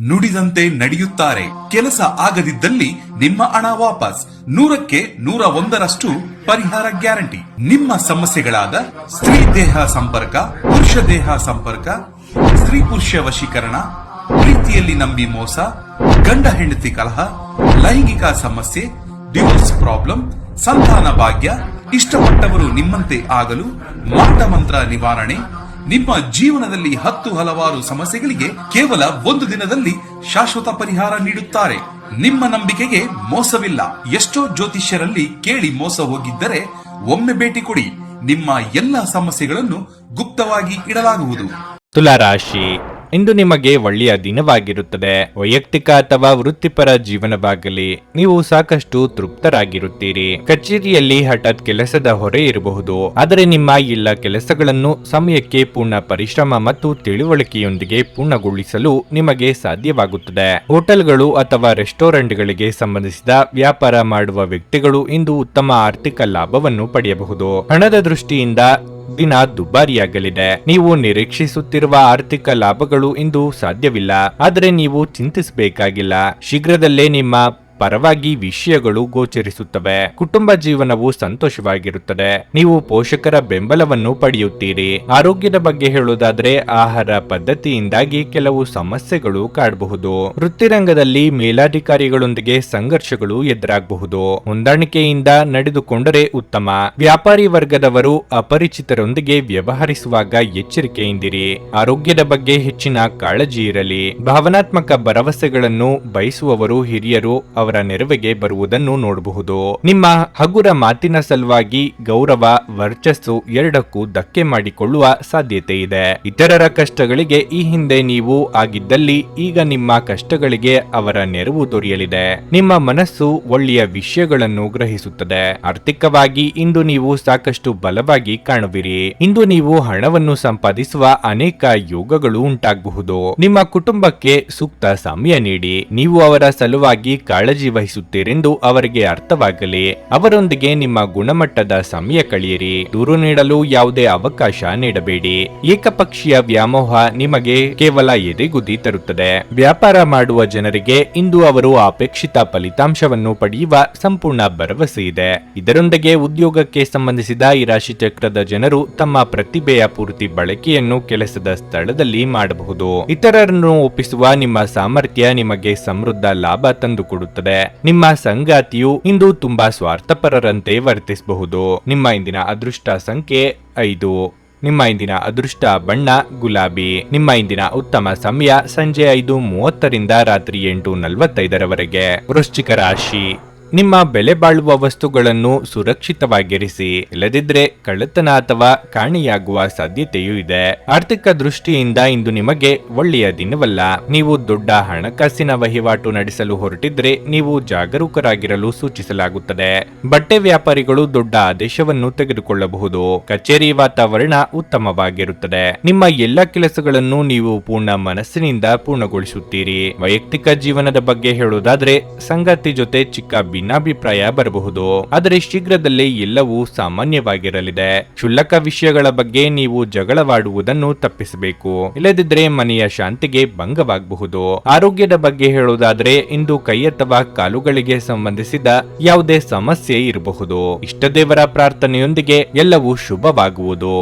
ನುಡಿದಂತೆ ನಡೆಯುತ್ತಾರೆ. ಕೆಲಸ ಆಗದಿದ್ದಲ್ಲಿ ನಿಮ್ಮ ಹಣ ವಾಪಸ್. 100ಕ್ಕೆ 101ರಷ್ಟು ಪರಿಹಾರ ಗ್ಯಾರಂಟಿ. ನಿಮ್ಮ ಸಮಸ್ಯೆಗಳಾದ ಸ್ತ್ರೀ ದೇಹ ಸಂಪರ್ಕ, ಪುರುಷ ದೇಹ ಸಂಪರ್ಕ, ಸ್ತ್ರೀ ಪುರುಷ ವಶೀಕರಣ, ಪ್ರೀತಿಯಲ್ಲಿ ನಂಬಿ ಮೋಸ, ಗಂಡ ಹೆಂಡತಿ ಕಲಹ, ಲೈಂಗಿಕ ಸಮಸ್ಯೆ, ಡಿವೋರ್ಸ್ ಪ್ರಾಬ್ಲಮ್, ಸಂತಾನ ಭಾಗ್ಯ, ಇಷ್ಟಪಟ್ಟವರು ನಿಮ್ಮಂತೆ ಆಗಲು, ಮಾಟ ಮಂತ್ರ ನಿವಾರಣೆ, ನಿಮ್ಮ ಜೀವನದಲ್ಲಿ 10 ಹಲವಾರು ಸಮಸ್ಯೆಗಳಿಗೆ ಕೇವಲ 1 ದಿನದಲ್ಲಿ ಶಾಶ್ವತ ಪರಿಹಾರ ನೀಡುತ್ತಾರೆ. ನಿಮ್ಮ ನಂಬಿಕೆಗೆ ಮೋಸವಿಲ್ಲ. ಎಷ್ಟೋ ಜ್ಯೋತಿಷ್ಯರಲ್ಲಿ ಕೇಳಿ ಮೋಸ ಹೋಗಿದ್ದರೆ ಒಮ್ಮೆ ಭೇಟಿ ಕೊಡಿ. ನಿಮ್ಮ ಎಲ್ಲ ಸಮಸ್ಯೆಗಳನ್ನು ಗುಪ್ತವಾಗಿ ಇಡಲಾಗುವುದು. ತುಲಾರಾಶಿ, ಇಂದು ನಿಮಗೆ ಒಳ್ಳೆಯ ದಿನವಾಗಿರುತ್ತದೆ. ವೈಯಕ್ತಿಕ ಅಥವಾ ವೃತ್ತಿಪರ ಜೀವನವಾಗಲಿ ನೀವು ಸಾಕಷ್ಟು ತೃಪ್ತರಾಗಿರುತ್ತೀರಿ. ಕಚೇರಿಯಲ್ಲಿ ಹಠಾತ್ ಕೆಲಸದ ಹೊರೆ ಇರಬಹುದು, ಆದರೆ ನಿಮ್ಮ ಎಲ್ಲ ಕೆಲಸಗಳನ್ನು ಸಮಯಕ್ಕೆ ಪೂರ್ಣ ಪರಿಶ್ರಮ ಮತ್ತು ತಿಳುವಳಿಕೆಯೊಂದಿಗೆ ಪೂರ್ಣಗೊಳಿಸಲು ನಿಮಗೆ ಸಾಧ್ಯವಾಗುತ್ತದೆ. ಹೋಟೆಲ್ಗಳು ಅಥವಾ ರೆಸ್ಟೋರೆಂಟ್ಗಳಿಗೆ ಸಂಬಂಧಿಸಿದ ವ್ಯಾಪಾರ ಮಾಡುವ ವ್ಯಕ್ತಿಗಳು ಇಂದು ಉತ್ತಮ ಆರ್ಥಿಕ ಲಾಭವನ್ನು ಪಡೆಯಬಹುದು. ಹಣದ ದೃಷ್ಟಿಯಿಂದ ದಿನ ದುಬಾರಿಯಾಗಲಿದೆ. ನೀವು ನಿರೀಕ್ಷಿಸುತ್ತಿರುವ ಆರ್ಥಿಕ ಲಾಭಗಳು ಇಂದು ಸಾಧ್ಯವಿಲ್ಲ, ಆದರೆ ನೀವು ಚಿಂತಿಸಬೇಕಾಗಿಲ್ಲ. ಶೀಘ್ರದಲ್ಲೇ ನಿಮ್ಮ ಪರವಾಗಿ ವಿಷಯಗಳು ಗೋಚರಿಸುತ್ತವೆ. ಕುಟುಂಬ ಜೀವನವು ಸಂತೋಷವಾಗಿರುತ್ತದೆ. ನೀವು ಪೋಷಕರ ಬೆಂಬಲವನ್ನು ಪಡೆಯುತ್ತೀರಿ. ಆರೋಗ್ಯದ ಬಗ್ಗೆ ಹೇಳುವುದಾದರೆ ಆಹಾರ ಪದ್ಧತಿಯಿಂದಾಗಿ ಕೆಲವು ಸಮಸ್ಯೆಗಳು ಕಾಡಬಹುದು. ವೃತ್ತಿರಂಗದಲ್ಲಿ ಮೇಲಾಧಿಕಾರಿಗಳೊಂದಿಗೆ ಸಂಘರ್ಷಗಳು ಎದುರಾಗಬಹುದು. ಹೊಂದಾಣಿಕೆಯಿಂದ ನಡೆದುಕೊಂಡರೆ ಉತ್ತಮ. ವ್ಯಾಪಾರಿ ವರ್ಗದವರು ಅಪರಿಚಿತರೊಂದಿಗೆ ವ್ಯವಹರಿಸುವಾಗ ಎಚ್ಚರಿಕೆಯಿಂದಿರಿ. ಆರೋಗ್ಯದ ಬಗ್ಗೆ ಹೆಚ್ಚಿನ ಕಾಳಜಿ ಇರಲಿ. ಭಾವನಾತ್ಮಕ ಭರವಸೆಗಳನ್ನು ಬಯಸುವವರು ಹಿರಿಯರು ಅವರ ನೆರವಿಗೆ ಬರುವುದನ್ನು ನೋಡಬಹುದು. ನಿಮ್ಮ ಹಗುರ ಮಾತಿನ ಸಲುವಾಗಿ ಗೌರವ, ವರ್ಚಸ್ಸು ಎರಡಕ್ಕೂ ಧಕ್ಕೆ ಮಾಡಿಕೊಳ್ಳುವ ಸಾಧ್ಯತೆ ಇದೆ. ಇತರರ ಕಷ್ಟಗಳಿಗೆ ಈ ಹಿಂದೆ ನೀವು ಆಗಿದ್ದಲ್ಲಿ ಈಗ ನಿಮ್ಮ ಕಷ್ಟಗಳಿಗೆ ಅವರ ನೆರವು ದೊರೆಯಲಿದೆ. ನಿಮ್ಮ ಮನಸ್ಸು ಒಳ್ಳೆಯ ವಿಷಯಗಳನ್ನು ಗ್ರಹಿಸುತ್ತದೆ. ಆರ್ಥಿಕವಾಗಿ ಇಂದು ನೀವು ಸಾಕಷ್ಟು ಬಲವಾಗಿ ಕಾಣುವಿರಿ. ಇಂದು ನೀವು ಹಣವನ್ನು ಸಂಪಾದಿಸುವ ಅನೇಕ ಯೋಗಗಳು ಉಂಟಾಗಬಹುದು. ನಿಮ್ಮ ಕುಟುಂಬಕ್ಕೆ ಸೂಕ್ತ ಸಮಯ ನೀಡಿ. ನೀವು ಅವರ ಸಲುವಾಗಿ ಕಾಳಜಿ ವಹಿಸುತ್ತೀರೆಂದು ಅವರಿಗೆ ಅರ್ಥವಾಗಲಿ. ಅವರೊಂದಿಗೆ ನಿಮ್ಮ ಗುಣಮಟ್ಟದ ಸಮಯ ಕಳೆಯಿರಿ. ದೂರು ನೀಡಲು ಯಾವುದೇ ಅವಕಾಶ ನೀಡಬೇಡಿ. ಏಕಪಕ್ಷೀಯ ವ್ಯಾಮೋಹ ನಿಮಗೆ ಕೇವಲ ಎದೆಗುದಿ ತರುತ್ತದೆ. ವ್ಯಾಪಾರ ಮಾಡುವ ಜನರಿಗೆ ಇಂದು ಅವರು ಅಪೇಕ್ಷಿತ ಫಲಿತಾಂಶವನ್ನು ಪಡೆಯುವ ಸಂಪೂರ್ಣ ಭರವಸೆ ಇದೆ. ಇದರೊಂದಿಗೆ ಉದ್ಯೋಗಕ್ಕೆ ಸಂಬಂಧಿಸಿದ ಈ ರಾಶಿ ಚಕ್ರದ ಜನರು ತಮ್ಮ ಪ್ರತಿಭೆಯ ಪೂರ್ತಿ ಬಳಕೆಯನ್ನು ಕೆಲಸದ ಸ್ಥಳದಲ್ಲಿ ಮಾಡಬಹುದು. ಇತರರನ್ನು ಒಪ್ಪಿಸುವ ನಿಮ್ಮ ಸಾಮರ್ಥ್ಯ ನಿಮಗೆ ಸಮೃದ್ಧ ಲಾಭ ತಂದುಕೊಡುತ್ತದೆ. ನಿಮ್ಮ ಸಂಗಾತಿಯು ಇಂದು ತುಂಬಾ ಸ್ವಾರ್ಥಪರರಂತೆ ವರ್ತಿಸಬಹುದು. ನಿಮ್ಮ ಇಂದಿನ ಅದೃಷ್ಟ ಸಂಖ್ಯೆ 5. ನಿಮ್ಮ ಇಂದಿನ ಅದೃಷ್ಟ ಬಣ್ಣ ಗುಲಾಬಿ. ನಿಮ್ಮ ಇಂದಿನ ಉತ್ತಮ ಸಮಯ ಸಂಜೆ 5:30 ರಿಂದ ರಾತ್ರಿ 8:45 ವೃಶ್ಚಿಕ ರಾಶಿ, ನಿಮ್ಮ ಬೆಲೆ ಬಾಳುವ ವಸ್ತುಗಳನ್ನು ಸುರಕ್ಷಿತವಾಗಿರಿಸಿ. ಇಲ್ಲದಿದ್ದರೆ ಕಳ್ಳತನ ಅಥವಾ ಕಾಣೆಯಾಗುವ ಸಾಧ್ಯತೆಯೂ ಇದೆ. ಆರ್ಥಿಕ ದೃಷ್ಟಿಯಿಂದ ಇಂದು ನಿಮಗೆ ಒಳ್ಳೆಯ ದಿನವಲ್ಲ. ನೀವು ದೊಡ್ಡ ಹಣಕಾಸಿನ ವಹಿವಾಟು ನಡೆಸಲು ಹೊರಟಿದ್ರೆ ನೀವು ಜಾಗರೂಕರಾಗಿರಲು ಸೂಚಿಸಲಾಗುತ್ತದೆ. ಬಟ್ಟೆ ವ್ಯಾಪಾರಿಗಳು ದೊಡ್ಡ ಆದೇಶವನ್ನು ತೆಗೆದುಕೊಳ್ಳಬಹುದು. ಕಚೇರಿ ವಾತಾವರಣ ಉತ್ತಮವಾಗಿರುತ್ತದೆ. ನಿಮ್ಮ ಎಲ್ಲ ಕೆಲಸಗಳನ್ನು ನೀವು ಪೂರ್ಣ ಮನಸ್ಸಿನಿಂದ ಪೂರ್ಣಗೊಳಿಸುತ್ತೀರಿ. ವೈಯಕ್ತಿಕ ಜೀವನದ ಬಗ್ಗೆ ಹೇಳುವುದಾದ್ರೆ ಸಂಗಾತಿ ಜೊತೆ ಚಿಕ್ಕ ಭಿನ್ನಾಭಿಪ್ರಾಯ ಬರಬಹುದು, ಆದರೆ ಶೀಘ್ರದಲ್ಲೇ ಎಲ್ಲವೂ ಸಾಮಾನ್ಯವಾಗಿರಲಿದೆ. ಕ್ಷುಲ್ಲಕ ವಿಷಯಗಳ ಬಗ್ಗೆ ನೀವು ಜಗಳವಾಡುವುದನ್ನು ತಪ್ಪಿಸಬೇಕು. ಇಲ್ಲದಿದ್ದರೆ ಮನೆಯ ಶಾಂತಿಗೆ ಭಂಗವಾಗಬಹುದು. ಆರೋಗ್ಯದ ಬಗ್ಗೆ ಹೇಳುವುದಾದರೆ ಇಂದು ಕೈ ಅಥವಾ ಕಾಲುಗಳಿಗೆ ಸಂಬಂಧಿಸಿದ ಯಾವುದೇ ಸಮಸ್ಯೆ ಇರಬಹುದು. ಇಷ್ಟದೇವರ ಪ್ರಾರ್ಥನೆಯೊಂದಿಗೆ ಎಲ್ಲವೂ ಶುಭವಾಗುವುದು.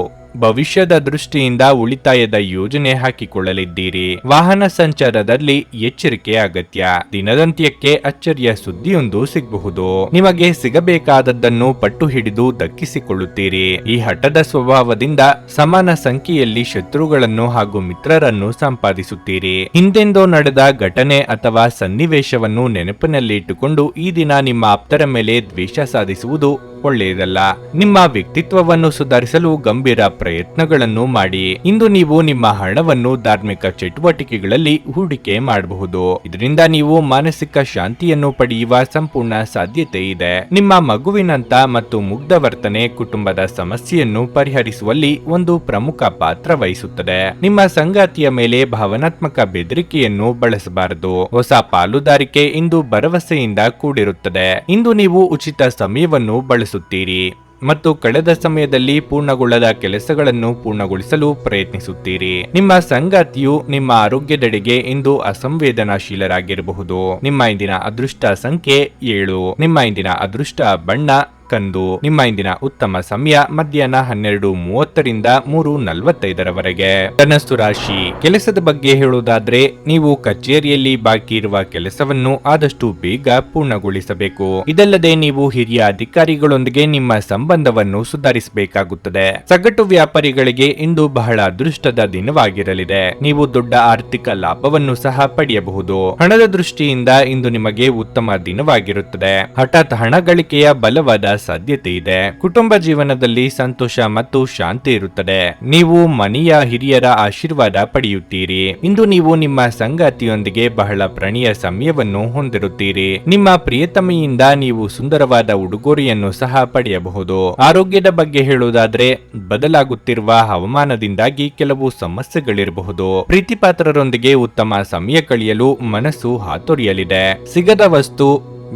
ಭವಿಷ್ಯದ ದೃಷ್ಟಿಯಿಂದ ಉಳಿತಾಯದ ಯೋಜನೆ ಹಾಕಿಕೊಳ್ಳಲಿದ್ದೀರಿ. ವಾಹನ ಸಂಚಾರದಲ್ಲಿ ಎಚ್ಚರಿಕೆ ಅಗತ್ಯ. ದಿನದಂತ್ಯಕ್ಕೆ ಅಚ್ಚರಿಯ ಸುದ್ದಿಯೊಂದು ಸಿಗಬಹುದು. ನಿಮಗೆ ಸಿಗಬೇಕಾದದ್ದನ್ನು ಪಟ್ಟು ಹಿಡಿದು ದಕ್ಕಿಸಿಕೊಳ್ಳುತ್ತೀರಿ. ಈ ಹಠದ ಸ್ವಭಾವದಿಂದ ಸಮಾನ ಸಂಖ್ಯೆಯಲ್ಲಿ ಶತ್ರುಗಳನ್ನು ಹಾಗೂ ಮಿತ್ರರನ್ನು ಸಂಪಾದಿಸುತ್ತೀರಿ. ಹಿಂದೆಂದೋ ನಡೆದ ಘಟನೆ ಅಥವಾ ಸನ್ನಿವೇಶವನ್ನು ನೆನಪಿನಲ್ಲಿ ಇಟ್ಟುಕೊಂಡು ಈ ದಿನ ನಿಮ್ಮ ಆಪ್ತರ ಮೇಲೆ ದ್ವೇಷ ಸಾಧಿಸುವುದು ಒಳ್ಳೆಯದಲ್ಲ. ನಿಮ್ಮ ವ್ಯಕ್ತಿತ್ವವನ್ನು ಸುಧಾರಿಸಲು ಗಂಭೀರ ಪ್ರಯತ್ನಗಳನ್ನು ಮಾಡಿ. ಇಂದು ನೀವು ನಿಮ್ಮ ಹಣವನ್ನು ಧಾರ್ಮಿಕ ಚಟುವಟಿಕೆಗಳಲ್ಲಿ ಹೂಡಿಕೆ ಮಾಡಬಹುದು. ಇದರಿಂದ ನೀವು ಮಾನಸಿಕ ಶಾಂತಿಯನ್ನು ಪಡೆಯುವ ಸಂಪೂರ್ಣ ಸಾಧ್ಯತೆ ಇದೆ. ನಿಮ್ಮ ಮಗುವಿನಂತ ಮತ್ತು ಮುಗ್ಧ ವರ್ತನೆ ಕುಟುಂಬದ ಸಮಸ್ಯೆಯನ್ನು ಪರಿಹರಿಸುವಲ್ಲಿ ಒಂದು ಪ್ರಮುಖ ಪಾತ್ರ ವಹಿಸುತ್ತದೆ. ನಿಮ್ಮ ಸಂಗಾತಿಯ ಮೇಲೆ ಭಾವನಾತ್ಮಕ ಬೆದರಿಕೆಯನ್ನು ಬಳಸಬಾರದು. ಹೊಸ ಪಾಲುದಾರಿಕೆ ಇಂದು ಭರವಸೆಯಿಂದ ಕೂಡಿರುತ್ತದೆ. ಇಂದು ನೀವು ಉಚಿತ ಸಮಯವನ್ನು ಬಳಸುತ್ತೀರಿ ಮತ್ತು ಕಳೆದ ಸಮಯದಲ್ಲಿ ಪೂರ್ಣಗೊಳ್ಳದ ಕೆಲಸಗಳನ್ನು ಪೂರ್ಣಗೊಳಿಸಲು ಪ್ರಯತ್ನಿಸುತ್ತೀರಿ. ನಿಮ್ಮ ಸಂಗಾತಿಯು ನಿಮ್ಮ ಆರೋಗ್ಯದೆಡೆಗೆ ಇಂದು ಅಸಂವೇದನಾಶೀಲರಾಗಿರಬಹುದು. ನಿಮ್ಮ ಇಂದಿನ ಅದೃಷ್ಟ ಸಂಖ್ಯೆ 7. ನಿಮ್ಮ ಇಂದಿನ ಅದೃಷ್ಟ ಬಣ್ಣ ಕಂದು. ನಿಮ್ಮ ಇಂದಿನ ಉತ್ತಮ ಸಮಯ ಮಧ್ಯಾಹ್ನ 12:30ರಿಂದ 3:45ರವರೆಗೆ. ಧನಸ್ಸು ರಾಶಿ. ಕೆಲಸದ ಬಗ್ಗೆ ಹೇಳುವುದಾದ್ರೆ ನೀವು ಕಚೇರಿಯಲ್ಲಿ ಬಾಕಿ ಇರುವ ಕೆಲಸವನ್ನು ಆದಷ್ಟು ಬೇಗ ಪೂರ್ಣಗೊಳಿಸಬೇಕು. ಇದಲ್ಲದೆ ನೀವು ಹಿರಿಯ ಅಧಿಕಾರಿಗಳೊಂದಿಗೆ ನಿಮ್ಮ ಸಂಬಂಧವನ್ನು ಸುಧಾರಿಸಬೇಕಾಗುತ್ತದೆ. ಸಗಟು ವ್ಯಾಪಾರಿಗಳಿಗೆ ಇಂದು ಬಹಳ ಅದೃಷ್ಟದ ದಿನವಾಗಿರಲಿದೆ. ನೀವು ದೊಡ್ಡ ಆರ್ಥಿಕ ಲಾಭವನ್ನು ಸಹ ಪಡೆಯಬಹುದು. ಹಣದ ದೃಷ್ಟಿಯಿಂದ ಇಂದು ನಿಮಗೆ ಉತ್ತಮ ದಿನವಾಗಿರುತ್ತದೆ. ಹಠಾತ್ ಹಣ ಗಳಿಕೆಯ ಬಲವಾದ ಸಾಧ್ಯತೆ ಇದೆ. ಕುಟುಂಬ ಜೀವನದಲ್ಲಿ ಸಂತೋಷ ಮತ್ತು ಶಾಂತಿ ಇರುತ್ತದೆ. ನೀವು ಮನೆಯ ಹಿರಿಯರ ಆಶೀರ್ವಾದ ಪಡೆಯುತ್ತೀರಿ. ಇಂದು ನೀವು ನಿಮ್ಮ ಸಂಗಾತಿಯೊಂದಿಗೆ ಬಹಳ ಪ್ರಣಯ ಸಮಯವನ್ನು ಹೊಂದಿರುತ್ತೀರಿ. ನಿಮ್ಮ ಪ್ರಿಯತಮೆಯಿಂದ ನೀವು ಸುಂದರವಾದ ಉಡುಗೊರೆಯನ್ನು ಸಹ ಪಡೆಯಬಹುದು. ಆರೋಗ್ಯದ ಬಗ್ಗೆ ಹೇಳುವುದಾದ್ರೆ ಬದಲಾಗುತ್ತಿರುವ ಹವಾಮಾನದಿಂದಾಗಿ ಕೆಲವು ಸಮಸ್ಯೆಗಳಿರಬಹುದು. ಪ್ರೀತಿಪಾತ್ರರೊಂದಿಗೆ ಉತ್ತಮ ಸಮಯ ಕಳೆಯಲು ಮನಸ್ಸು ಹಾತೊರೆಯಲಿದೆ. ಸಿಗದ ವಸ್ತು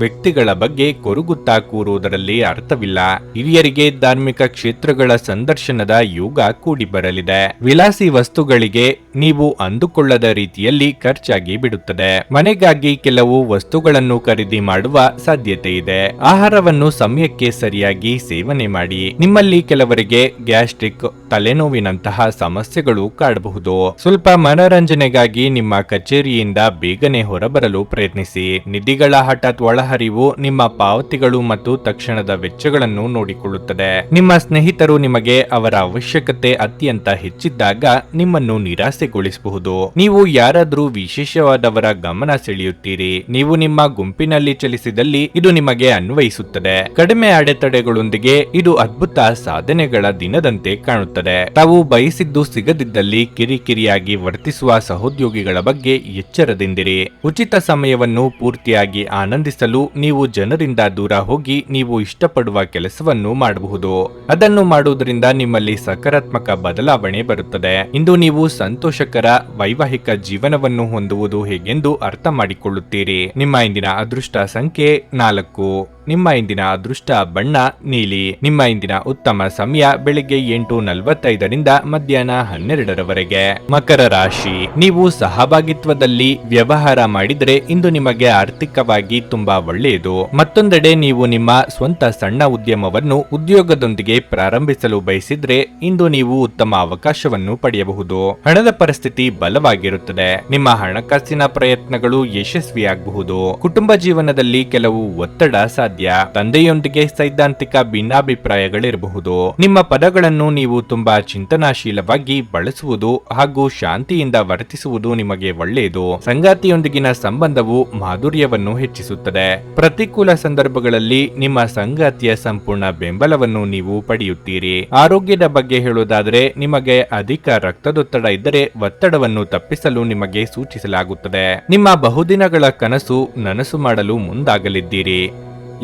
ವ್ಯಕ್ತಿಗಳ ಬಗ್ಗೆ ಕೊರಗುತ್ತಾ ಕೂರುವುದರಲ್ಲಿ ಅರ್ಥವಿಲ್ಲ. ಹಿರಿಯರಿಗೆ ಧಾರ್ಮಿಕ ಕ್ಷೇತ್ರಗಳ ಸಂದರ್ಶನದ ಯೋಗ ಕೂಡಿ ಬರಲಿದೆ. ವಿಲಾಸಿ ವಸ್ತುಗಳಿಗೆ ನೀವು ಅಂದುಕೊಳ್ಳದ ರೀತಿಯಲ್ಲಿ ಖರ್ಚಾಗಿ ಬಿಡುತ್ತದೆ. ಮನೆಗಾಗಿ ಕೆಲವು ವಸ್ತುಗಳನ್ನು ಖರೀದಿ ಮಾಡುವ ಸಾಧ್ಯತೆ ಇದೆ. ಆಹಾರವನ್ನು ಸಮಯಕ್ಕೆ ಸರಿಯಾಗಿ ಸೇವನೆ ಮಾಡಿ. ನಿಮ್ಮಲ್ಲಿ ಕೆಲವರಿಗೆ ಗ್ಯಾಸ್ಟ್ರಿಕ್, ತಲೆನೋವಿನಂತಹ ಸಮಸ್ಯೆಗಳು ಕಾಡಬಹುದು. ಸ್ವಲ್ಪ ಮನರಂಜನೆಗಾಗಿ ನಿಮ್ಮ ಕಚೇರಿಯಿಂದ ಬೇಗನೆ ಹೊರಬರಲು ಪ್ರಯತ್ನಿಸಿ. ನಿಧಿಗಳ ಹಠಾತ್ ಒಳಹರಿವು ನಿಮ್ಮ ಪಾವತಿಗಳು ಮತ್ತು ತಕ್ಷಣದ ವೆಚ್ಚಗಳನ್ನು ನೋಡಿಕೊಳ್ಳುತ್ತದೆ. ನಿಮ್ಮ ಸ್ನೇಹಿತರು ನಿಮಗೆ ಅವರ ಅವಶ್ಯಕತೆ ಅತ್ಯಂತ ಹೆಚ್ಚಿದ್ದಾಗ ನಿಮ್ಮನ್ನು ನಿರಾಸೆಗೊಳಿಸಬಹುದು. ನೀವು ಯಾರಾದರೂ ವಿಶೇಷವಾದವರ ಗಮನ ಸೆಳೆಯುತ್ತೀರಿ. ನೀವು ನಿಮ್ಮ ಗುಂಪಿನಲ್ಲಿ ಚಲಿಸಿದಲ್ಲಿ ಇದು ನಿಮಗೆ ಅನ್ವಯಿಸುತ್ತದೆ. ಕಡಿಮೆ ಅಡೆತಡೆಗಳೊಂದಿಗೆ ಇದು ಅದ್ಭುತ ಸಾಧನೆಗಳ ದಿನದಂತೆ ಕಾಣುತ್ತದೆ. ತಾವು ಬಯಸಿದ್ದು ಸಿಗದಿದ್ದಲ್ಲಿ ಕಿರಿಕಿರಿಯಾಗಿ ವರ್ತಿಸುವ ಸಹೋದ್ಯೋಗಿಗಳ ಬಗ್ಗೆ ಎಚ್ಚರದಿಂದಿರಿ. ಉಚಿತ ಸಮಯವನ್ನು ಪೂರ್ತಿಯಾಗಿ ಆನಂದಿಸಲು ನೀವು ಜನರಿಂದ ದೂರ ಹೋಗಿ ನೀವು ಇಷ್ಟಪಡುವ ಕೆಲಸವನ್ನು ಮಾಡಬಹುದು. ಅದನ್ನು ಮಾಡುವುದರಿಂದ ನಿಮ್ಮಲ್ಲಿ ಸಕಾರಾತ್ಮಕ ಬದಲಾವಣೆ ಬರುತ್ತದೆ. ಇಂದು ನೀವು ಸಂತೋಷಕರ ವೈವಾಹಿಕ ಜೀವನವನ್ನು ಹೊಂದುವುದು ಹೇಗೆಂದು ಅರ್ಥ ಮಾಡಿಕೊಳ್ಳುತ್ತೀರಿ. ನಿಮ್ಮ ಇಂದಿನ ಅದೃಷ್ಟ ಸಂಖ್ಯೆ 4. ನಿಮ್ಮ ಇಂದಿನ ಅದೃಷ್ಟ ಬಣ್ಣ ನೀಲಿ. ನಿಮ್ಮ ಇಂದಿನ ಉತ್ತಮ ಸಮಯ ಬೆಳಿಗ್ಗೆ 8:45ರಿಂದ ಮಧ್ಯಾಹ್ನ 12ರವರೆಗೆ. ಮಕರ ರಾಶಿ. ನೀವು ಸಹಭಾಗಿತ್ವದಲ್ಲಿ ವ್ಯವಹಾರ ಮಾಡಿದರೆ ಇಂದು ನಿಮಗೆ ಆರ್ಥಿಕವಾಗಿ ತುಂಬಾ ಒಳ್ಳೆಯದು. ಮತ್ತೊಂದೆಡೆ ನೀವು ನಿಮ್ಮ ಸ್ವಂತ ಸಣ್ಣ ಉದ್ಯಮವನ್ನು ಉದ್ಯೋಗದೊಂದಿಗೆ ಪ್ರಾರಂಭಿಸಲು ಬಯಸಿದ್ರೆ ಇಂದು ನೀವು ಉತ್ತಮ ಅವಕಾಶವನ್ನು ಪಡೆಯಬಹುದು. ಹಣದ ಪರಿಸ್ಥಿತಿ ಬಲವಾಗಿರುತ್ತದೆ. ನಿಮ್ಮ ಹಣಕಾಸಿನ ಪ್ರಯತ್ನಗಳು ಯಶಸ್ವಿಯಾಗಬಹುದು. ಕುಟುಂಬ ಜೀವನದಲ್ಲಿ ಕೆಲವು ಒತ್ತಡ ಸಾಧ್ಯ. ತಂದೆಯೊಂದಿಗೆ ಸೈದ್ಧಾಂತಿಕ ಭಿನ್ನಾಭಿಪ್ರಾಯಗಳಿರಬಹುದು. ನಿಮ್ಮ ಪದಗಳನ್ನು ನೀವು ತುಂಬಾ ಚಿಂತನಾಶೀಲವಾಗಿ ಬಳಸುವುದು ಹಾಗೂ ಶಾಂತಿಯಿಂದ ವರ್ತಿಸುವುದು ನಿಮಗೆ ಒಳ್ಳೆಯದು. ಸಂಗಾತಿಯೊಂದಿಗಿನ ಸಂಬಂಧವು ಮಾಧುರ್ಯವನ್ನು ಹೆಚ್ಚಿಸುತ್ತದೆ. ಪ್ರತಿಕೂಲ ಸಂದರ್ಭಗಳಲ್ಲಿ ನಿಮ್ಮ ಸಂಗಾತಿಯ ಸಂಪೂರ್ಣ ಬೆಂಬಲವನ್ನು ನೀವು ಪಡೆಯುತ್ತೀರಿ. ಆರೋಗ್ಯದ ಬಗ್ಗೆ ಹೇಳುವುದಾದರೆ ನಿಮಗೆ ಅಧಿಕ ರಕ್ತದೊತ್ತಡ ಇದ್ದರೆ ಒತ್ತಡವನ್ನು ತಪ್ಪಿಸಲು ನಿಮಗೆ ಸೂಚಿಸಲಾಗುತ್ತದೆ. ನಿಮ್ಮ ಬಹುದಿನಗಳ ಕನಸು ನನಸು ಮಾಡಲು ಮುಂದಾಗಲಿದ್ದೀರಿ.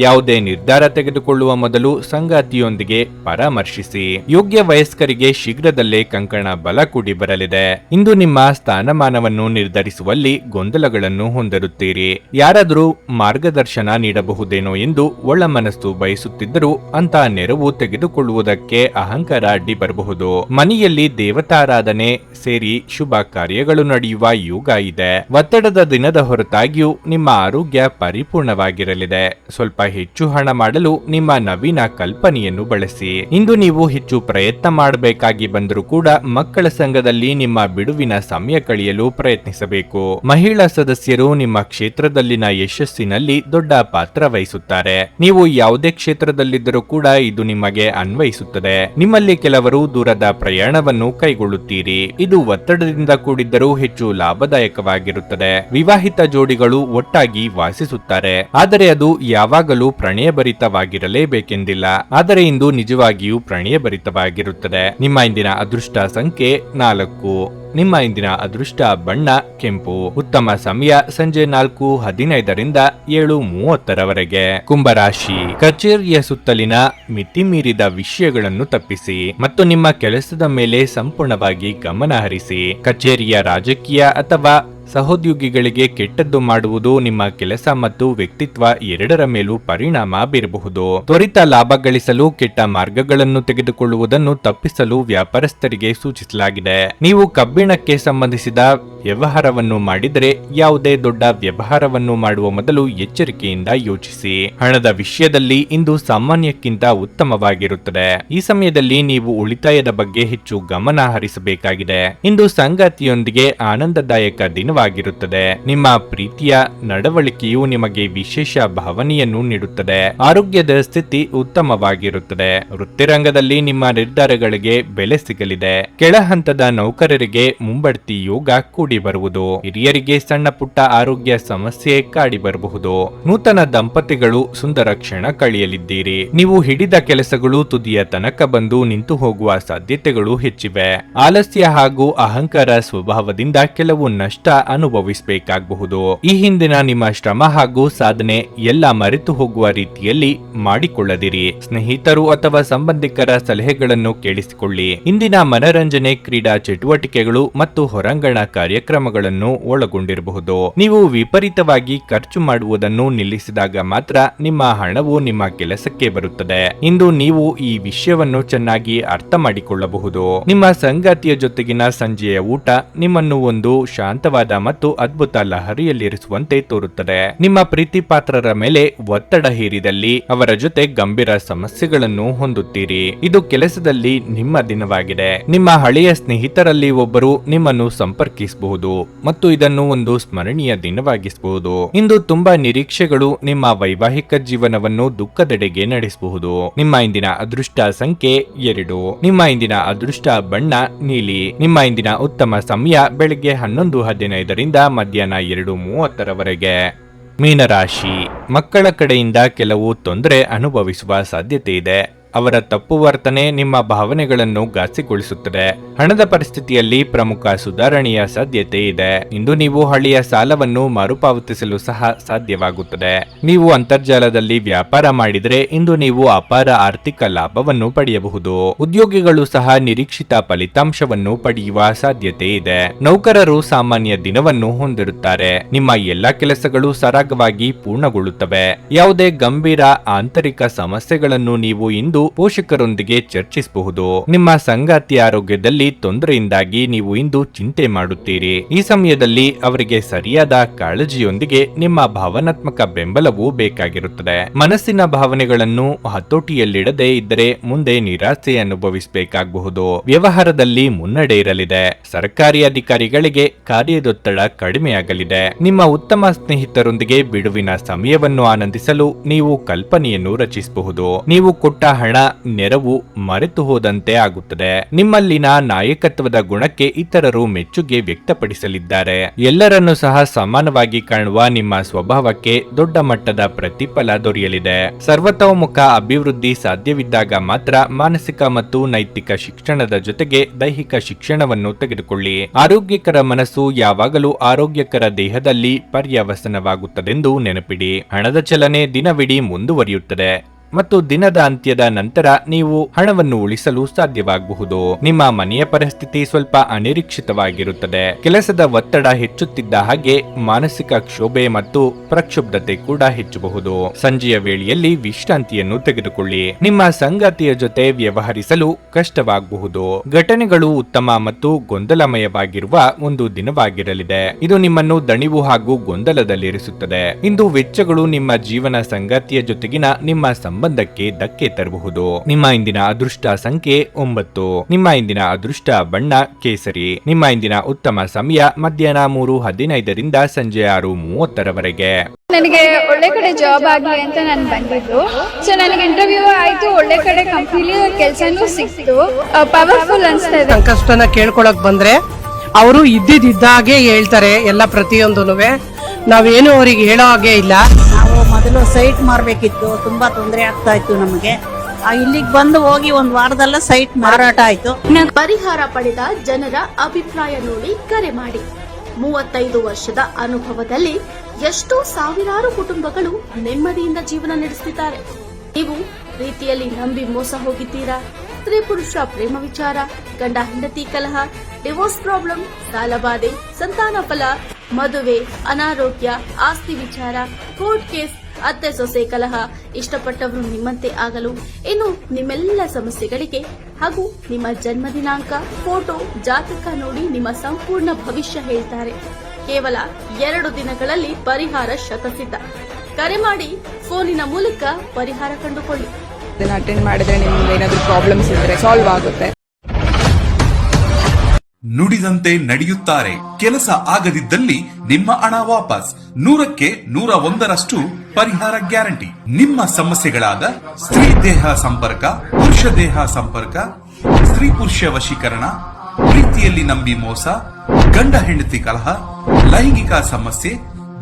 ಯಾವುದೇ ನಿರ್ಧಾರ ತೆಗೆದುಕೊಳ್ಳುವ ಮೊದಲು ಸಂಗಾತಿಯೊಂದಿಗೆ ಪರಾಮರ್ಶಿಸಿ. ಯೋಗ್ಯ ವಯಸ್ಕರಿಗೆ ಶೀಘ್ರದಲ್ಲೇ ಕಂಕಣ ಬಲ ಕೂಡಿ ಬರಲಿದೆ. ಇಂದು ನಿಮ್ಮ ಸ್ಥಾನಮಾನವನ್ನು ನಿರ್ಧರಿಸುವಲ್ಲಿ ಗೊಂದಲಗಳನ್ನು ಹೊಂದಿರುತ್ತೀರಿ. ಯಾರಾದರೂ ಮಾರ್ಗದರ್ಶನ ನೀಡಬಹುದೇನೋ ಎಂದು ಒಳ ಮನಸ್ಸು ಬಯಸುತ್ತಿದ್ದರೂ ಅಂತಹ ನೆರವು ತೆಗೆದುಕೊಳ್ಳುವುದಕ್ಕೆ ಅಹಂಕಾರ ಅಡ್ಡಿ ಬರಬಹುದು. ಮನೆಯಲ್ಲಿ ದೇವತಾರಾಧನೆ ಸೇರಿ ಶುಭ ಕಾರ್ಯಗಳು ನಡೆಯುವ ಯೋಗ ಇದೆ. ಒತ್ತಡದ ದಿನದ ಹೊರತಾಗಿಯೂ ನಿಮ್ಮ ಆರೋಗ್ಯ ಪರಿಪೂರ್ಣವಾಗಿರಲಿದೆ. ಸ್ವಲ್ಪ ಹೆಚ್ಚು ಹಣ ಮಾಡಲು ನಿಮ್ಮ ನವೀನ ಕಲ್ಪನೆಯನ್ನು ಬಳಸಿ. ಇಂದು ನೀವು ಹೆಚ್ಚು ಪ್ರಯತ್ನ ಮಾಡಬೇಕಾಗಿ ಬಂದರೂ ಕೂಡ ಮಕ್ಕಳ ಸಂಘದಲ್ಲಿ ನಿಮ್ಮ ಬಿಡುವಿನ ಸಮಯ ಕಳೆಯಲು ಪ್ರಯತ್ನಿಸಬೇಕು. ಮಹಿಳಾ ಸದಸ್ಯರು ನಿಮ್ಮ ಕ್ಷೇತ್ರದಲ್ಲಿನ ಯಶಸ್ಸಿನಲ್ಲಿ ದೊಡ್ಡ ಪಾತ್ರ ವಹಿಸುತ್ತಾರೆ. ನೀವು ಯಾವುದೇ ಕ್ಷೇತ್ರದಲ್ಲಿದ್ದರೂ ಕೂಡ ಇದು ನಿಮಗೆ ಅನ್ವಯಿಸುತ್ತದೆ. ನಿಮ್ಮಲ್ಲಿ ಕೆಲವರು ದೂರದ ಪ್ರಯಾಣವನ್ನು ಕೈಗೊಳ್ಳುತ್ತೀರಿ. ಇದು ಒತ್ತಡದಿಂದ ಕೂಡಿದ್ದರೂ ಹೆಚ್ಚು ಲಾಭದಾಯಕವಾಗಿರುತ್ತದೆ. ವಿವಾಹಿತ ಜೋಡಿಗಳು ಒಟ್ಟಾಗಿ ವಾಸಿಸುತ್ತಾರೆ, ಆದರೆ ಅದು ಯಾವಾಗಲೂ ಪ್ರಣಯಭರಿತವಾಗಿರಲೇಬೇಕೆಂದಿಲ್ಲ. ಆದರೆ ಇಂದು ನಿಜವಾಗಿಯೂ ಪ್ರಣಯಭರಿತವಾಗಿರುತ್ತದೆ. ನಿಮ್ಮ ಇಂದಿನ ಅದೃಷ್ಟ ಸಂಖ್ಯೆ 4. ನಿಮ್ಮ ಇಂದಿನ ಅದೃಷ್ಟ ಬಣ್ಣ ಕೆಂಪು. ಉತ್ತಮ ಸಮಯ ಸಂಜೆ 4:15ರಿಂದ 7:30ರವರೆಗೆ. ಕುಂಭರಾಶಿ, ಕಚೇರಿಯ ಸುತ್ತಲಿನ ಮಿತಿಮೀರಿದ ವಿಷಯಗಳನ್ನು ತಪ್ಪಿಸಿ ಮತ್ತು ನಿಮ್ಮ ಕೆಲಸದ ಮೇಲೆ ಸಂಪೂರ್ಣವಾಗಿ ಗಮನ ಹರಿಸಿ. ಕಚೇರಿಯ ರಾಜಕೀಯ ಅಥವಾ ಸಹೋದ್ಯೋಗಿಗಳಿಗೆ ಕೆಟ್ಟದ್ದು ಮಾಡುವುದು ನಿಮ್ಮ ಕೆಲಸ ಮತ್ತು ವ್ಯಕ್ತಿತ್ವ ಎರಡರ ಮೇಲೂ ಪರಿಣಾಮ ಬೀರಬಹುದು. ತ್ವರಿತ ಲಾಭ ಗಳಿಸಲು ಕೆಟ್ಟ ಮಾರ್ಗಗಳನ್ನು ತೆಗೆದುಕೊಳ್ಳುವುದನ್ನು ತಪ್ಪಿಸಲು ವ್ಯಾಪಾರಸ್ಥರಿಗೆ ಸೂಚಿಸಲಾಗಿದೆ. ನೀವು ಕಬ್ಬಿಣಕ್ಕೆ ಸಂಬಂಧಿಸಿದ ವ್ಯವಹಾರವನ್ನು ಮಾಡಿದರೆ ಯಾವುದೇ ದೊಡ್ಡ ವ್ಯವಹಾರವನ್ನು ಮಾಡುವ ಮೊದಲು ಎಚ್ಚರಿಕೆಯಿಂದ ಯೋಚಿಸಿ. ಹಣದ ವಿಷಯದಲ್ಲಿ ಇಂದು ಸಾಮಾನ್ಯಕ್ಕಿಂತ ಉತ್ತಮವಾಗಿರುತ್ತದೆ. ಈ ಸಮಯದಲ್ಲಿ ನೀವು ಉಳಿತಾಯದ ಬಗ್ಗೆ ಹೆಚ್ಚು ಗಮನ ಹರಿಸಬೇಕಾಗಿದೆ. ಇಂದು ಸಂಗಾತಿಯೊಂದಿಗೆ ಆನಂದದಾಯಕ ದಿನವಾಗಿರುತ್ತದೆ. ನಿಮ್ಮ ಪ್ರೀತಿಯ ನಡವಳಿಕೆಯು ನಿಮಗೆ ವಿಶೇಷ ಭಾವನೆಯನ್ನು ನೀಡುತ್ತದೆ. ಆರೋಗ್ಯದ ಸ್ಥಿತಿ ಉತ್ತಮವಾಗಿರುತ್ತದೆ. ವೃತ್ತಿರಂಗದಲ್ಲಿ ನಿಮ್ಮ ನಿರ್ಧಾರಗಳಿಗೆ ಬೆಲೆ ಸಿಗಲಿದೆ. ಕೆಳ ಹಂತದ ನೌಕರರಿಗೆ ಮುಂಬಡ್ತಿ ಯೋಗ ಕೂಡಿ ಬರುವುದು. ಹಿರಿಯರಿಗೆ ಸಣ್ಣ ಪುಟ್ಟ ಆರೋಗ್ಯ ಸಮಸ್ಯೆ ಕಾಡಿ ಬರಬಹುದು. ನೂತನ ದಂಪತಿಗಳು ಸುಂದರ ಕ್ಷಣ ಕಳೆಯಲಿದ್ದೀರಿ. ನೀವು ಹಿಡಿದ ಕೆಲಸಗಳು ತುದಿಯ ತನಕ ಬಂದು ನಿಂತು ಹೋಗುವ ಸಾಧ್ಯತೆಗಳು ಹೆಚ್ಚಿವೆ. ಆಲಸ್ಯ ಹಾಗೂ ಅಹಂಕಾರ ಸ್ವಭಾವದಿಂದ ಕೆಲವು ನಷ್ಟ ಅನುಭವಿಸಬೇಕಾಗಬಹುದು. ಈ ಹಿಂದಿನ ನಿಮ್ಮ ಶ್ರಮ ಹಾಗೂ ಸಾಧನೆ ಎಲ್ಲ ಮರೆತು ಹೋಗುವ ರೀತಿಯಲ್ಲಿ ಮಾಡಿಕೊಳ್ಳದಿರಿ. ಸ್ನೇಹಿತರು ಅಥವಾ ಸಂಬಂಧಿಕರ ಸಲಹೆಗಳನ್ನು ಕೇಳಿಸಿಕೊಳ್ಳಿ. ಇಂದಿನ ಮನರಂಜನೆ, ಕ್ರೀಡಾ ಚಟುವಟಿಕೆಗಳು ಮತ್ತು ಹೊರಾಂಗಣ ಕಾರ್ಯಕ್ರಮಗಳನ್ನು ಒಳಗೊಂಡಿರಬಹುದು. ನೀವು ವಿಪರೀತವಾಗಿ ಖರ್ಚು ಮಾಡುವುದನ್ನು ನಿಲ್ಲಿಸಿದಾಗ ಮಾತ್ರ ನಿಮ್ಮ ಹಣವು ನಿಮ್ಮ ಕೆಲಸಕ್ಕೆ ಬರುತ್ತದೆ. ಇಂದು ನೀವು ಈ ವಿಷಯವನ್ನು ಚೆನ್ನಾಗಿ ಅರ್ಥ ಮಾಡಿಕೊಳ್ಳಬಹುದು. ನಿಮ್ಮ ಸಂಗಾತಿಯ ಜೊತೆಗಿನ ಸಂಜೆಯ ಊಟ ನಿಮ್ಮನ್ನು ಒಂದು ಶಾಂತವಾದ ಮತ್ತು ಅದ್ಭುತ ಲಹರಿಯಲ್ಲಿರಿಸುವಂತೆ ತೋರುತ್ತದೆ. ನಿಮ್ಮ ಪ್ರೀತಿ ಪಾತ್ರರ ಮೇಲೆ ಒತ್ತಡ ಹೇರಿದಲ್ಲಿ ಅವರ ಜೊತೆ ಗಂಭೀರ ಸಮಸ್ಯೆಗಳನ್ನು ಹೊಂದುತ್ತೀರಿ. ಇದು ಕೆಲಸದಲ್ಲಿ ನಿಮ್ಮ ದಿನವಾಗಿದೆ. ನಿಮ್ಮ ಹಳೆಯ ಸ್ನೇಹಿತರಲ್ಲಿ ಒಬ್ಬರು ನಿಮ್ಮನ್ನು ಸಂಪರ್ಕಿಸಬಹುದು ಮತ್ತು ಇದನ್ನು ಒಂದು ಸ್ಮರಣೀಯ ದಿನವಾಗಿಸಬಹುದು. ಇಂದು ತುಂಬಾ ನಿರೀಕ್ಷೆಗಳು ನಿಮ್ಮ ವೈವಾಹಿಕ ಜೀವನವನ್ನು ದುಃಖದೆಡೆಗೆ ನಡೆಸಬಹುದು. ನಿಮ್ಮ ಇಂದಿನ ಅದೃಷ್ಟ ಸಂಖ್ಯೆ 2. ನಿಮ್ಮ ಇಂದಿನ ಅದೃಷ್ಟ ಬಣ್ಣ ನೀಲಿ. ನಿಮ್ಮ ಇಂದಿನ ಉತ್ತಮ ಸಮಯ ಬೆಳಗ್ಗೆ 11:15ರಿಂದ ಮಧ್ಯಾಹ್ನ 2:30ರವರೆಗೆ. ಮೀನರಾಶಿ, ಮಕ್ಕಳ ಕಡೆಯಿಂದ ಕೆಲವು ತೊಂದರೆ ಅನುಭವಿಸುವ ಸಾಧ್ಯತೆ ಇದೆ. ಅವರ ತಪ್ಪು ವರ್ತನೆ ನಿಮ್ಮ ಭಾವನೆಗಳನ್ನು ಘಾಸಿಗೊಳಿಸುತ್ತದೆ. ಹಣದ ಪರಿಸ್ಥಿತಿಯಲ್ಲಿ ಪ್ರಮುಖ ಸುಧಾರಣೆಯ ಸಾಧ್ಯತೆ ಇದೆ. ಇಂದು ನೀವು ಹಳೆಯ ಸಾಲವನ್ನು ಮರುಪಾವತಿಸಲು ಸಹ ಸಾಧ್ಯವಾಗುತ್ತದೆ. ನೀವು ಅಂತರ್ಜಾಲದಲ್ಲಿ ವ್ಯಾಪಾರ ಮಾಡಿದರೆ ಇಂದು ನೀವು ಅಪಾರ ಆರ್ಥಿಕ ಲಾಭವನ್ನು ಪಡೆಯಬಹುದು. ಉದ್ಯೋಗಿಗಳು ಸಹ ನಿರೀಕ್ಷಿತ ಫಲಿತಾಂಶವನ್ನು ಪಡೆಯುವ ಸಾಧ್ಯತೆ ಇದೆ. ನೌಕರರು ಸಾಮಾನ್ಯ ದಿನವನ್ನು ಹೊಂದಿರುತ್ತಾರೆ. ನಿಮ್ಮ ಎಲ್ಲಾ ಕೆಲಸಗಳು ಸರಾಗವಾಗಿ ಪೂರ್ಣಗೊಳ್ಳುತ್ತವೆ. ಯಾವುದೇ ಗಂಭೀರ ಆಂತರಿಕ ಸಮಸ್ಯೆಗಳನ್ನು ನೀವು ಇಂದು ಪೋಷಕರೊಂದಿಗೆ ಚರ್ಚಿಸಬಹುದು. ನಿಮ್ಮ ಸಂಗಾತಿ ಆರೋಗ್ಯದಲ್ಲಿ ತೊಂದರೆಯಿಂದಾಗಿ ನೀವು ಇಂದು ಚಿಂತೆ ಮಾಡುತ್ತೀರಿ. ಈ ಸಮಯದಲ್ಲಿ ಅವರಿಗೆ ಸರಿಯಾದ ಕಾಳಜಿಯೊಂದಿಗೆ ನಿಮ್ಮ ಭಾವನಾತ್ಮಕ ಬೆಂಬಲವೂ ಬೇಕಾಗಿರುತ್ತದೆ. ಮನಸ್ಸಿನ ಭಾವನೆಗಳನ್ನು ಹತೋಟಿಯಲ್ಲಿಡದೆ ಇದ್ದರೆ ಮುಂದೆ ನಿರಾಸೆ ಅನುಭವಿಸಬೇಕಾಗಬಹುದು. ವ್ಯವಹಾರದಲ್ಲಿ ಮುನ್ನಡೆ ಇರಲಿದೆ. ಸರ್ಕಾರಿ ಅಧಿಕಾರಿಗಳಿಗೆ ಕಾರ್ಯದೊತ್ತಡ ಕಡಿಮೆಯಾಗಲಿದೆ. ನಿಮ್ಮ ಉತ್ತಮ ಸ್ನೇಹಿತರೊಂದಿಗೆ ಬಿಡುವಿನ ಸಮಯವನ್ನು ಆನಂದಿಸಲು ನೀವು ಕಲ್ಪನೆಯನ್ನು ರಚಿಸಬಹುದು. ನೀವು ಕೊಟ್ಟ ಹಣ ನೆರವು ಮರೆತು ಹೋದಂತೆ ಆಗುತ್ತದೆ. ನಿಮ್ಮಲ್ಲಿನ ನಾಯಕತ್ವದ ಗುಣಕ್ಕೆ ಇತರರು ಮೆಚ್ಚುಗೆ ವ್ಯಕ್ತಪಡಿಸಲಿದ್ದಾರೆ. ಎಲ್ಲರನ್ನೂ ಸಹ ಸಮಾನವಾಗಿ ಕಾಣುವ ನಿಮ್ಮ ಸ್ವಭಾವಕ್ಕೆ ದೊಡ್ಡ ಮಟ್ಟದ ಪ್ರತಿಫಲ ದೊರೆಯಲಿದೆ. ಸರ್ವತೋಮುಖ ಅಭಿವೃದ್ಧಿ ಸಾಧ್ಯವಿದ್ದಾಗ ಮಾತ್ರ ಮಾನಸಿಕ ಮತ್ತು ನೈತಿಕ ಶಿಕ್ಷಣದ ಜೊತೆಗೆ ದೈಹಿಕ ಶಿಕ್ಷಣವನ್ನು ತೆಗೆದುಕೊಳ್ಳಿ. ಆರೋಗ್ಯಕರ ಮನಸ್ಸು ಯಾವಾಗಲೂ ಆರೋಗ್ಯಕರ ದೇಹದಲ್ಲಿ ಪರ್ಯವಸನವಾಗುತ್ತದೆಂದು ನೆನಪಿಡಿ. ಹಣದ ಚಲನೆ ದಿನವಿಡೀ ಮುಂದುವರಿಯುತ್ತದೆ. ಮತ್ತು ದಿನದ ಅಂತ್ಯದ ನಂತರ ನೀವು ಹಣವನ್ನು ಉಳಿಸಲು ಸಾಧ್ಯವಾಗಬಹುದು. ನಿಮ್ಮ ಮನೆಯ ಪರಿಸ್ಥಿತಿ ಸ್ವಲ್ಪ ಅನಿರೀಕ್ಷಿತವಾಗಿರುತ್ತದೆ. ಕೆಲಸದ ಒತ್ತಡ ಹೆಚ್ಚುತ್ತಿದ್ದ ಹಾಗೆ ಮಾನಸಿಕ ಕ್ಷೋಭೆ ಮತ್ತು ಪ್ರಕ್ಷುಬ್ಧತೆ ಕೂಡ ಹೆಚ್ಚಬಹುದು. ಸಂಜೆಯ ವೇಳೆಯಲ್ಲಿ ವಿಶ್ರಾಂತಿಯನ್ನು ತೆಗೆದುಕೊಳ್ಳಿ. ನಿಮ್ಮ ಸಂಗಾತಿಯ ಜೊತೆ ವ್ಯವಹರಿಸಲು ಕಷ್ಟವಾಗಬಹುದು. ಘಟನೆಗಳು ಉತ್ತಮ ಮತ್ತು ಗೊಂದಲಮಯವಾಗಿರುವ ಒಂದು ದಿನವಾಗಿರಲಿದೆ. ಇದು ನಿಮ್ಮನ್ನು ದಣಿವು ಹಾಗೂ ಗೊಂದಲದಲ್ಲಿರಿಸುತ್ತದೆ. ಇಂದು ವೆಚ್ಚಗಳು ನಿಮ್ಮ ಜೀವನ ಸಂಗಾತಿಯ ಜೊತೆಗಿನ ನಿಮ್ಮ ಸಂಬಂಧಕ್ಕೆ ಧಕ್ಕೆ ತರಬಹುದು. ನಿಮ್ಮ ಇಂದಿನ ಅದೃಷ್ಟ ಸಂಖ್ಯೆ 9. ನಿಮ್ಮ ಇಂದಿನ ಅದೃಷ್ಟ ಬಣ್ಣ ಕೇಸರಿ. ನಿಮ್ಮ ಇಂದಿನ ಉತ್ತಮ ಸಮಯ ಮಧ್ಯಾಹ್ನ 3:15ರಿಂದ ಸಂಜೆ 6:30ರವರೆಗೆ. ನನಗೆ ಒಳ್ಳೆ ಕಡೆ ಜಾಬ್ ಆಗಲಿ ಅಂತ ನಾನು ಬಂದಿದ್ದು. ಸೊ ನನಗೆ ಇಂಟರ್ವ್ಯೂ ಆಯ್ತು, ಒಳ್ಳೆ ಕಡೆ ಕಂಪ್ನಿಲಿ ಕೆಲಸನೂ ಸಿಕ್ತು. ಪವರ್ಫುಲ್ ಅನ್ಸ್ತಾ ಇದೆ. ಸಂಕಷ್ಟನ ಕೇಳ್ಕೊಳಕ್ ಬಂದ್ರೆ ಅವರು ಇದ್ದಿದ್ದಾಗೆ ಹೇಳ್ತಾರೆ ಎಲ್ಲ ಪ್ರತಿಯೊಂದೂನುವೆ. ನಾವೇನು ಅವ್ರಿಗೆ ಹೇಳೋ ಹಾಗೆ ಇಲ್ಲ. ನಾವು ಮೊದಲು ಸೈಟ್ ಮಾರ್ಬೇಕಿತ್ತು, ತುಂಬಾ ತೊಂದರೆ ಆಗ್ತಾ ಇತ್ತು ನಮಗೆ. ಇಲ್ಲಿಗೆ ಬಂದು ಹೋಗಿ ಒಂದು ವಾರದಲ್ಲ ಸೈಟ್ ಮಾರಾಟ ಆಯ್ತು. ಪರಿಹಾರ ಪಡೆದ ಜನರ ಅಭಿಪ್ರಾಯ ನೋಡಿ ಕರೆ ಮಾಡಿ. 35 ವರ್ಷದ ಅನುಭವದಲ್ಲಿ ಎಷ್ಟೋ ಸಾವಿರಾರು ಕುಟುಂಬಗಳು ನೆಮ್ಮದಿಯಿಂದ ಜೀವನ ನಡೆಸುತ್ತಿದ್ದಾರೆ. ನೀವು ಪ್ರೀತಿಯಲ್ಲಿ ನಂಬಿ ಮೋಸ ಹೋಗಿದ್ದೀರಾ? ಸ್ತ್ರೀ ಪುರುಷ ಪ್ರೇಮ ವಿಚಾರ, ಗಂಡ ಹೆಂಡತಿ ಕಲಹ, ಡಿವೋರ್ಸ್ ಪ್ರಾಬ್ಲಮ್, ಸಾಲಬಾಧೆ, ಸಂತಾನ ಫಲ, ಮದುವೆ, ಅನಾರೋಗ್ಯ, ಆಸ್ತಿ ವಿಚಾರ, ಕೋರ್ಟ್ ಕೇಸ್, ಅತ್ತೆ ಸೊಸೆ ಕಲಹ, ಇಷ್ಟಪಟ್ಟವರು ನಿಮ್ಮಂತೆ ಆಗಲು, ಇನ್ನು ನಿಮ್ಮೆಲ್ಲ ಸಮಸ್ಯೆಗಳಿಗೆ ಹಾಗೂ ನಿಮ್ಮ ಜನ್ಮ ದಿನಾಂಕ, ಫೋಟೋ, ಜಾತಕ ನೋಡಿ ನಿಮ್ಮ ಸಂಪೂರ್ಣ ಭವಿಷ್ಯ ಹೇಳ್ತಾರೆ. ಕೇವಲ 2 ದಿನಗಳಲ್ಲಿ ಪರಿಹಾರ ಶತಸಿದ್ಧ. ಕರೆ ಮಾಡಿ ಫೋನಿನ ಮೂಲಕ ಪರಿಹಾರ ಕಂಡುಕೊಳ್ಳಿ. ಅಟೆಂಡ್ ಮಾಡಿದ್ರೆ ನಿಮ್ಗೆ ಏನಾದ್ರು ಪ್ರಾಬ್ಲಮ್ಸ್ ಇದ್ರೆ ಸಾಲ್ವ್ ಆಗುತ್ತೆ. ನುಡಿದಂತೆ ನಡೆಯುತ್ತಾರೆ. ಕೆಲಸ ಆಗದಿದ್ದಲ್ಲಿ ನಿಮ್ಮ ಹಣ ವಾಪಸ್. 100ಕ್ಕೆ 101ರಷ್ಟು ಪರಿಹಾರ ಗ್ಯಾರಂಟಿ. ನಿಮ್ಮ ಸಮಸ್ಯೆಗಳಾದ ಸ್ತ್ರೀ ದೇಹ ಸಂಪರ್ಕ, ಪುರುಷ ದೇಹ ಸಂಪರ್ಕ, ಸ್ತ್ರೀ ಪುರುಷ ವಶೀಕರಣ, ಪ್ರೀತಿಯಲ್ಲಿ ನಂಬಿ ಮೋಸ, ಗಂಡ ಹೆಂಡತಿ ಕಲಹ, ಲೈಂಗಿಕ ಸಮಸ್ಯೆ,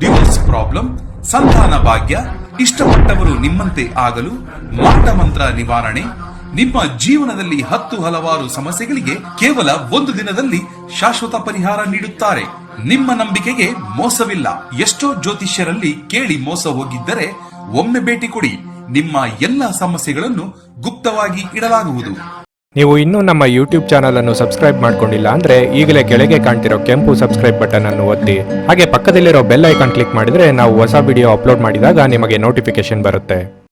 ಡಿವೋರ್ಸ್ ಪ್ರಾಬ್ಲಮ್, ಸಂತಾನ ಭಾಗ್ಯ, ಇಷ್ಟಪಟ್ಟವರು ನಿಮ್ಮಂತೆ ಆಗಲು, ಮಾಟ ಮಂತ್ರ ನಿವಾರಣೆ, ನಿಮ್ಮ ಜೀವನದಲ್ಲಿ 10 ಹಲವಾರು ಸಮಸ್ಯೆಗಳಿಗೆ ಕೇವಲ 1 ದಿನದಲ್ಲಿ ಶಾಶ್ವತ ಪರಿಹಾರ ನೀಡುತ್ತಾರೆ. ನಿಮ್ಮ ನಂಬಿಕೆಗೆ ಮೋಸವಿಲ್ಲ. ಎಷ್ಟೋ ಜ್ಯೋತಿಷ್ಯರಲ್ಲಿ ಕೇಳಿ ಮೋಸ ಹೋಗಿದ್ದರೆ ಒಮ್ಮೆ ಭೇಟಿ ಕೊಡಿ. ನಿಮ್ಮ ಎಲ್ಲಾ ಸಮಸ್ಯೆಗಳನ್ನು ಗುಪ್ತವಾಗಿ ಇಡಲಾಗುವುದು. ನೀವು ಇನ್ನೂ ನಮ್ಮ ಯೂಟ್ಯೂಬ್ ಚಾನಲ್ ಅನ್ನು ಸಬ್ಸ್ಕ್ರೈಬ್ ಮಾಡ್ಕೊಂಡಿಲ್ಲ ಅಂದ್ರೆ ಈಗಲೇ ಕೆಳಗೆ ಕಾಣ್ತಿರೋ ಕೆಂಪು ಸಬ್ಸ್ಕ್ರೈಬ್ ಬಟನ್ ಅನ್ನು ಒತ್ತಿ. ಹಾಗೆ ಪಕ್ಕದಲ್ಲಿರೋ ಬೆಲ್ ಐಕಾನ್ ಕ್ಲಿಕ್ ಮಾಡಿದ್ರೆ ನಾವು ಹೊಸ ವಿಡಿಯೋ ಅಪ್ಲೋಡ್ ಮಾಡಿದಾಗ ನಿಮಗೆ ನೋಟಿಫಿಕೇಶನ್ ಬರುತ್ತೆ.